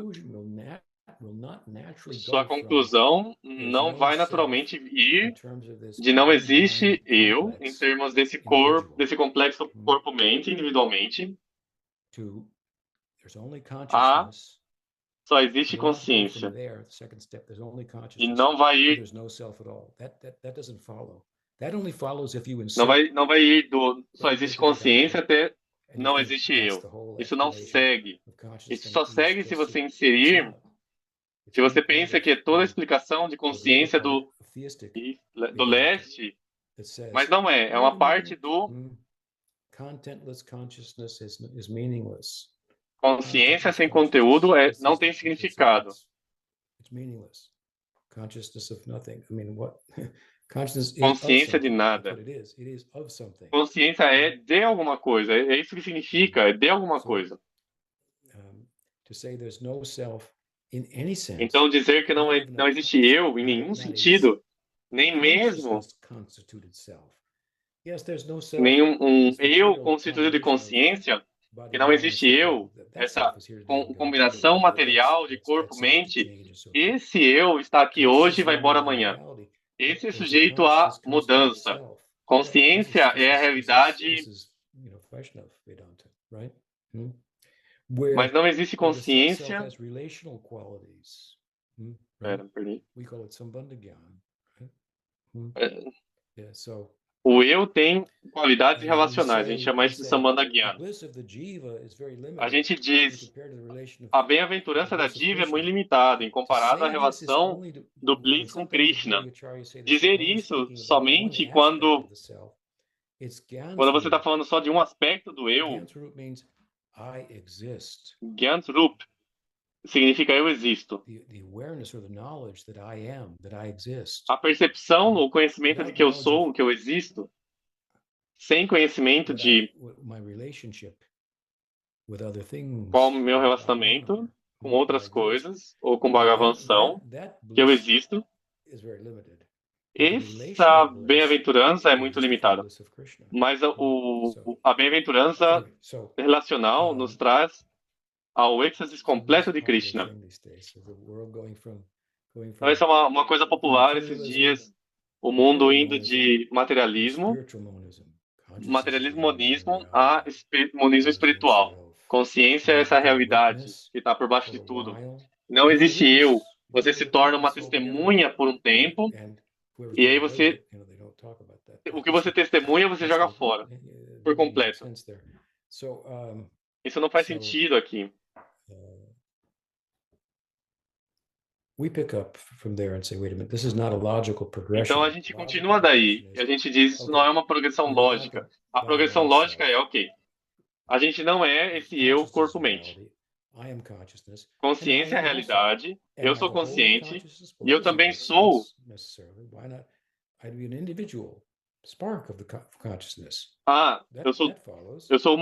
Sua conclusão não vai naturalmente ir de não existe eu, em termos desse corpo, desse complexo corpo-mente, individualmente, a só existe consciência. E não vai ir... Não vai ir do só existe consciência até não existe eu. Isso não segue. Isso só segue se você inserir... Se você pensa que é toda a explicação de consciência do leste, mas não é. É uma parte do... Consciência sem conteúdo não tem significado. Consciência de nada. Consciência é de alguma coisa. É isso que significa, é de alguma coisa. Então dizer que não existe eu em nenhum sentido, nem mesmo nenhum eu constituído de consciência, que não existe eu, essa combinação material de corpo, mente, esse eu está aqui hoje e vai embora amanhã. Esse é sujeito à mudança. Consciência é a realidade, mas não existe consciência. Pera, perdi. O eu tem qualidades relacionais, a gente chama isso de Sambandha Gyana. A gente diz, a bem-aventurança da Jiva é muito limitada, em comparado à relação do Bliss com Krishna. Dizer isso somente quando você está falando só de um aspecto do eu, I exist. Gyantrup significa eu existo. The awareness or the knowledge that I am, that I exist. A percepção, o conhecimento de que eu sou, que eu existo, sem conhecimento de My relationship with other things. qual o meu relacionamento com outras coisas, ou com Bhagavan-são, que eu existo, Is very limited. essa bem-aventurança é muito limitada. Mas a bem-aventurança relacional nos traz ao êxtase completo de Krishna. Então, essa é uma coisa popular esses dias, o mundo indo de materialismo monismo a monismo espiritual. Consciência é essa realidade que está por baixo de tudo. Não existe eu. Você se torna uma testemunha por um tempo, e aí o que você testemunha, você joga fora, por completo. Isso não faz sentido aqui. Então a gente continua daí, e a gente diz isso não é uma progressão lógica. A progressão lógica é, ok, a gente não é esse eu corpo-mente. Consciência é a realidade, eu sou consciente, e eu também sou eu sou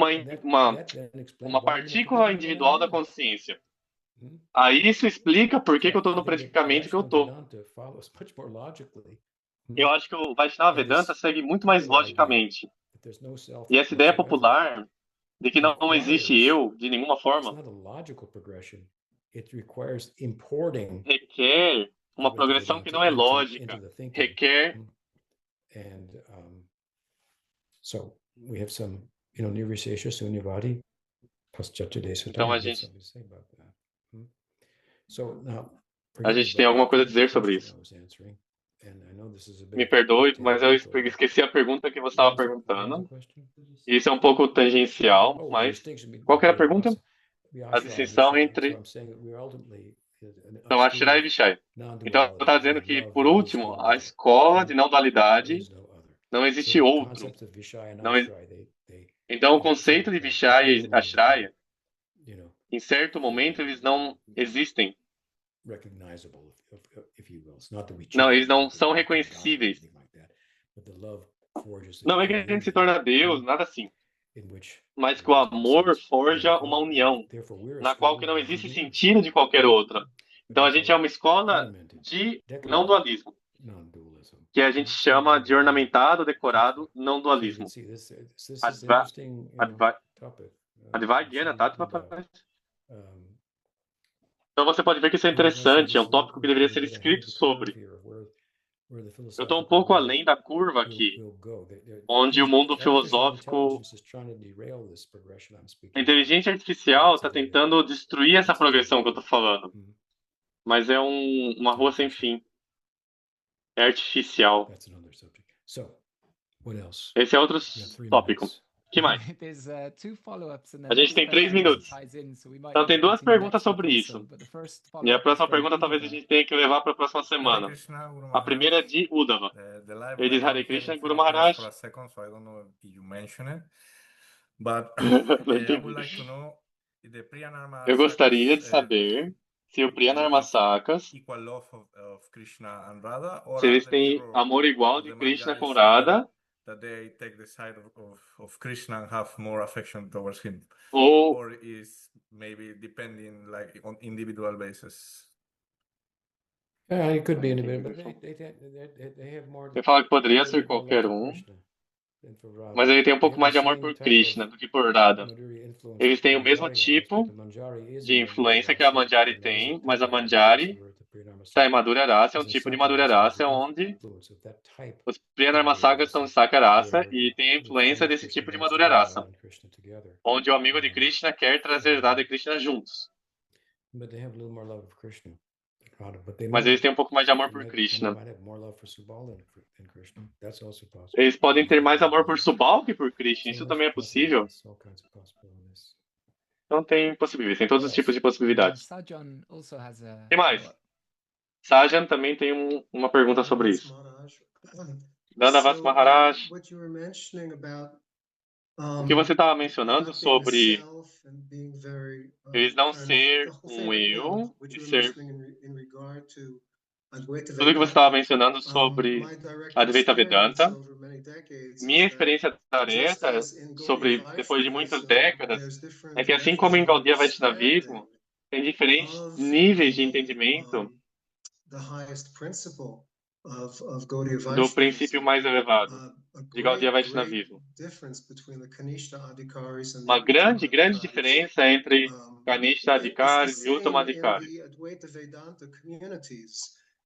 uma partícula individual da consciência. Aí isso explica por que eu estou no predicamento que eu estou. Eu acho que o Vaishnava Vedanta segue muito mais logicamente. E essa ideia popular de que não existe eu de nenhuma forma requer uma progressão que não é lógica, requer então a gente tem alguma coisa a dizer sobre isso. Me perdoe, mas eu esqueci a pergunta que você estava perguntando. Isso é um pouco tangencial, mas qual que era a pergunta? A distinção entre então, Ashray e Vishaya. Então, eu estava dizendo que, por último, a escola de não dualidade não existe outro. Então, o conceito de Vishaya e Ashraya, em certo momento, eles não existem. Não, eles não são reconhecíveis. Não é que a gente se torna Deus, nada assim. Mas que o amor forja uma união, na qual que não existe sentido de qualquer outra. Então a gente é uma escola de não dualismo, que a gente chama de ornamentado, decorado, não dualismo. Advaigena Tattva. Então você pode ver que isso é interessante, é um tópico que deveria ser escrito sobre. Eu estou um pouco além da curva aqui, onde o mundo filosófico, a inteligência artificial está tentando destruir essa progressão que eu estou falando. Mas é uma rua sem fim. É artificial. Esse é outro tópico. O que mais? A gente tem 3 minutos. Então tem 2 perguntas sobre isso. E a próxima pergunta talvez a gente tenha que levar para a próxima semana. A primeira é de Uddhava. Ele diz Hare Krishna Guru Maharaj. Eu gostaria de saber se o Priya Narmasakas, se eles têm amor igual de Krishna com Radha, that they take the side of Krishna and have more affection towards him, ou or is maybe depending like on individual basis. It could be individual, but they have more. Você fala que poderia ser qualquer um, mas ele tem um pouco mais de amor por Krishna do que por Radha. Eles têm o mesmo tipo de influência que a Manjari tem, mas a Manjari está em Madhurya Rasa, é um tipo de Madhurya Rasa onde os Priya Narmasakas são Sakarasa e tem a influência desse tipo de Madhurya Rasa, onde o amigo de Krishna quer trazer Radha e Krishna juntos. Mas eles têm um pouco mais de amor por Krishna. Eles podem ter mais amor por Subal que por Krishna, isso também é possível. Então tem possibilidades, tem todos os tipos de possibilidades. O que mais? Sajan também tem uma pergunta sobre isso. Dandavas Maharaj. What you were mentioning about O que você estava mencionando sobre eles não ser um eu e ser tudo que você estava mencionando sobre Advaita Vedanta, minha experiência tarefa sobre depois de muitas décadas é que assim como em Gaudiya Vaishnavismo tem diferentes níveis de entendimento do princípio mais elevado de Gaudiya Vaishnavismo. Uma grande diferença entre Kanishta Adhikaris e Uttama Adhikaris.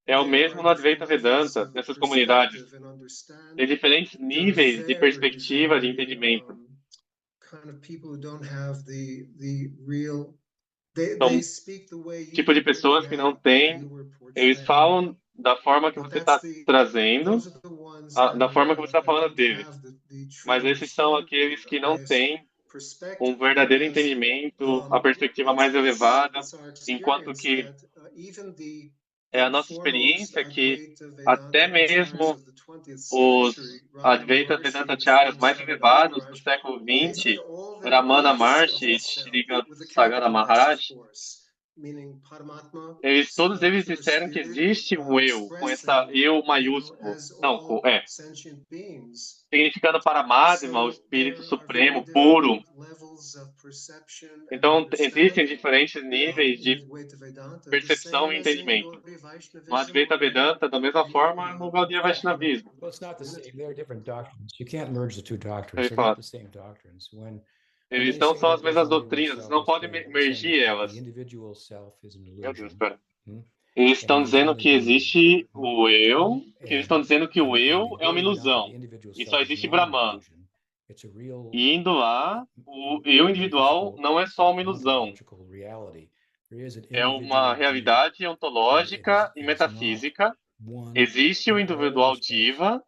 É o mesmo no Advaita Vedanta, nessas comunidades. Tem diferentes níveis de perspectiva, de entendimento. São tipo de pessoas que não têm, eles falam da forma que você está trazendo, da forma que você está falando deles. Mas esses são aqueles que não têm um verdadeiro entendimento, a perspectiva mais elevada, enquanto que é a nossa experiência que até mesmo os Advaita Vedanta Acharyas mais elevados do século XX, Ramana Maharshi e Shri Sagara Maharaj, todos eles disseram que existe um eu, com essa eu maiúsculo, significando Paramatma, o Espírito Supremo, puro. Então, existem diferentes níveis de percepção e entendimento. No Advaita Vedanta, da mesma forma, no Gaudiya Vaishnavismo. Well, it's not the same. They're different doctrines. You can't merge the two doctrines. Ele They're fala, not the same doctrines. eles não são as mesmas doutrinas, você não pode mergir elas. The individual self is an Meu illusion. Deus, espera. Eles estão dizendo que existe o eu, que eles estão dizendo que o eu é uma ilusão, e só existe Brahman. E indo lá, o eu individual não é só uma ilusão. É uma realidade ontológica e metafísica. Existe o individual Jiva.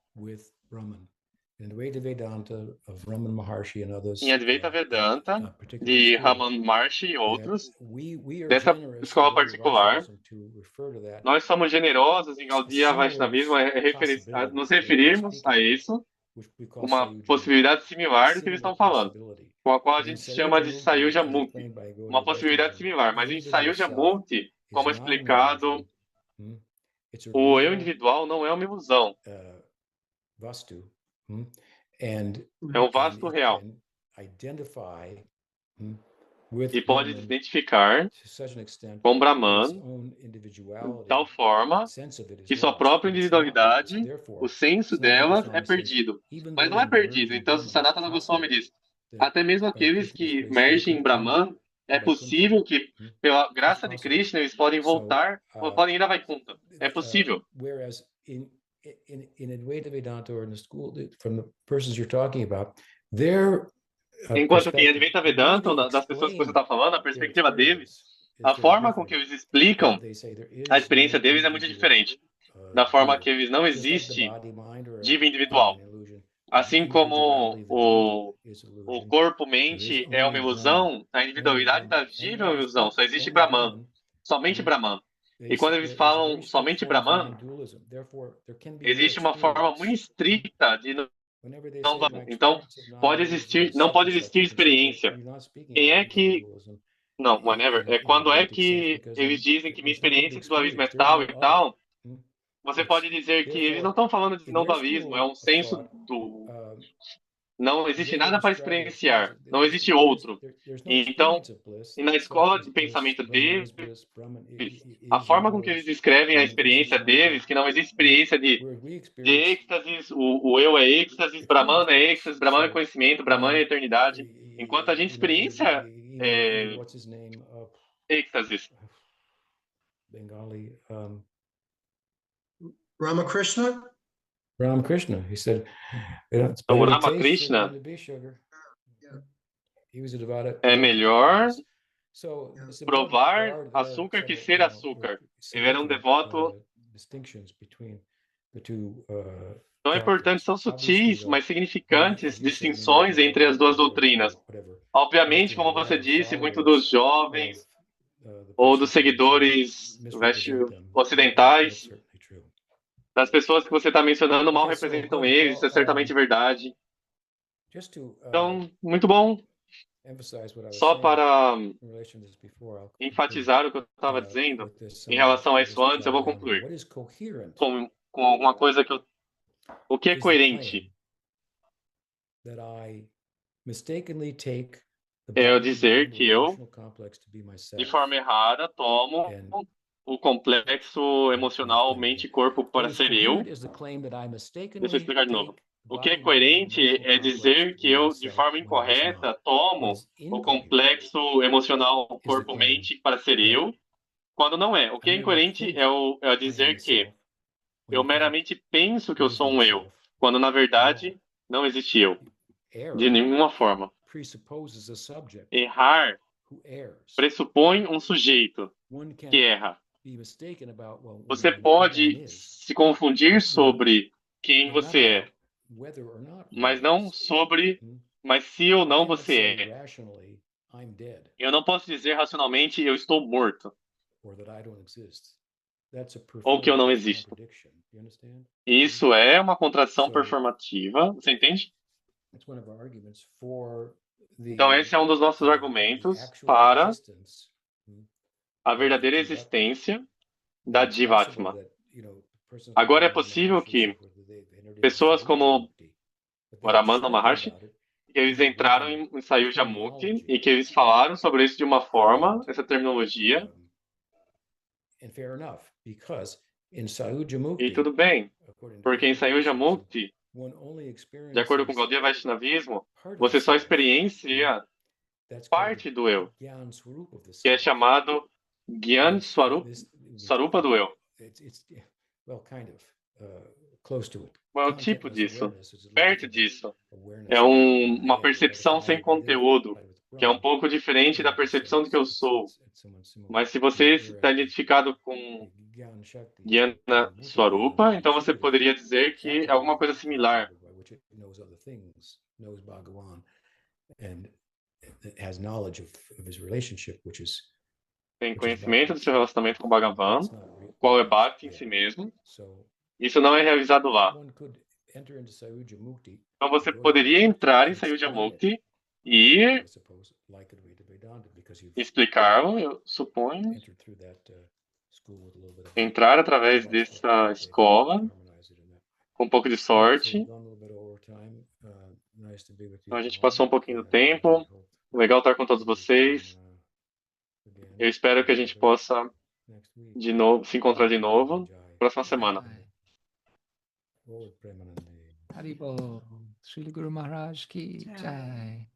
Em Advaita Vedanta, de Raman Maharshi e outros, dessa escola particular, nós somos generosos em Gaudiya Vaishnavismo nos referirmos a isso, uma possibilidade similar do que eles estão falando, com a qual a gente chama de Sayuja Mukti, uma possibilidade similar, mas em Sayuja Mukti, como explicado, o eu individual não é uma ilusão, é um vasto real. E pode se identificar com Brahman de tal forma que sua própria individualidade, o senso dela é perdido. Mas não é perdido. Então, Sanatana Goswami diz, até mesmo aqueles que mergem em Brahman, é possível que, pela graça de Krishna, eles podem voltar, podem ir a Vaikuntha. É possível. In Advaita Vedanta or in the school from the persons you're talking about, their enquanto que em Advaita Vedanta, das pessoas que você está falando, a perspectiva deles, a forma com que eles explicam a experiência deles é muito diferente. Da forma que eles não existe diva individual. Assim como o corpo-mente é uma ilusão, a individualidade da jiva é uma ilusão. Só existe Brahman. Somente Brahman. E quando eles falam somente Brahman, existe uma forma muito estrita de não. Então, não pode existir experiência. Quem é que. Não, whenever. É quando é que eles dizem que minha experiência de dualismo é tal e tal. Você pode dizer que eles não estão falando de não dualismo, é um senso do. Não existe nada para experienciar, não existe outro. Então, e na escola de pensamento deles, a forma com que eles descrevem a experiência deles, que não existe experiência de êxtase, o eu é êxtase, Brahman é conhecimento, Brahman é eternidade, enquanto a gente experiencia êxtase. Bengali, Ramakrishna, he said, O Ramakrishna é melhor provar açúcar que ser açúcar. Ele era um devoto. Tão importantes, são sutis, mas significantes distinções entre as duas doutrinas. Obviamente, como você disse, muitos dos jovens ou dos seguidores ocidentais, das pessoas que você está mencionando, mal representam eles, isso é certamente verdade. Just to Então, muito bom. emphasize what I was Só saying para in relation to this before, I'll conclude, enfatizar o que eu estava dizendo with this em relação a I'll isso just antes, eu jot vou down here. concluir What is coherent com alguma coisa que eu... O que é is the coerente? claim that I mistakenly take the É eu body, dizer mind, que or eu, emotional complex to be myself. de forma errada, tomo And o complexo emocional mente e corpo para what is ser eu. coherent is the claim that I Deixa eu mistakenly explicar de novo. take O que é body, mind, coerente emotional é complex dizer to que be eu, de myself forma when it is incorreta, not. tomo What is o incoherent complexo emocional is the claim corpo-mente para ser that eu, quando não é. O que I é merely incoerente think é I am dizer the que self, when eu in fact meramente penso que there eu is sou no um eu, self quando na at all. verdade não existe eu, de Error nenhuma forma. presupposes a subject Errar who errs. pressupõe um sujeito One que can erra. be mistaken about Você what one pode is, se confundir but sobre quem not você é, about whether or not mas one não is. sobre, Hmm? mas se ou I não cannot você say é. rationally I'm dead Eu não posso dizer racionalmente eu estou morto or that I don't exist. That's a ou que eu não performative existo. contradiction. You understand? Isso é uma contradição So performativa, você entende? that's one of our arguments for Então the esse é um dos nossos the argumentos actual para existence a of the verdadeira Jivatma. existência Now da it's possible Jivatma. that, persons like Agora é Ramana possível Maharshi and so que forth, that they've entered into pessoas Sayujya como Mukti, but o they have Ramana spoken Maharshi, about it que eles in a entraram way em Sayuja of Mukti terminology. e que eles falaram sobre isso de uma forma, And essa terminologia, and fair enough, because in Sayujya e Mukti, tudo bem, according to porque em Gaudiya Sayuja Vaishnavism, Mukti, one only de acordo com experiences Gaudiya Vaishnavismo, part of você the só self. experiencia That's called parte do eu, the Gyan Swarup of the que é self. chamado Gyan Swarup, Swarupa do eu. It's well, kind of close to it. Qual é o tipo Contentless disso? awareness is a little Perto different than disso. awareness É of uma I am, but it's percepção sem I live conteúdo, with que é um Brahman. pouco diferente da You could say percepção do que eu it's sou. somewhat similar. Mas se você está Whereas identificado com the Gyan Shakti, Gyana the Swarupa, Bhuta-Gyan, então você intuitive poderia dizer que é alguma coisa faculty similar. by which it knows other things, knows Bhagavan, and it has knowledge of his relationship, which is Tem which is conhecimento do bhakti. seu relacionamento com Bhagavan, That's not qual é realized Bhakti em yet. si mesmo. So Isso não é realizado lá. one could enter into Sayujya Mukti, Então você Gaudiya poderia Vaishnavism, entrar em and Sayuja explain it, Mukti e I suppose, like Advaita Vedanta, because you've explicá-lo, eu suponho, entered through that school with a little bit of entrar através philosophy. dessa They escola, harmonize it in that. com um pouco de All right, so sorte. we've gone a little bit over time. Nice to be with you Então a gente all. passou um pouquinho do And tempo. I hope Legal estar com todos we can, vocês. again, Eu espero que a gente together possa next week. de novo se encontrar de novo Jai. próxima semana. Lord Premanande. Haribol. Srila Guru Maharaj ki Jai. jai.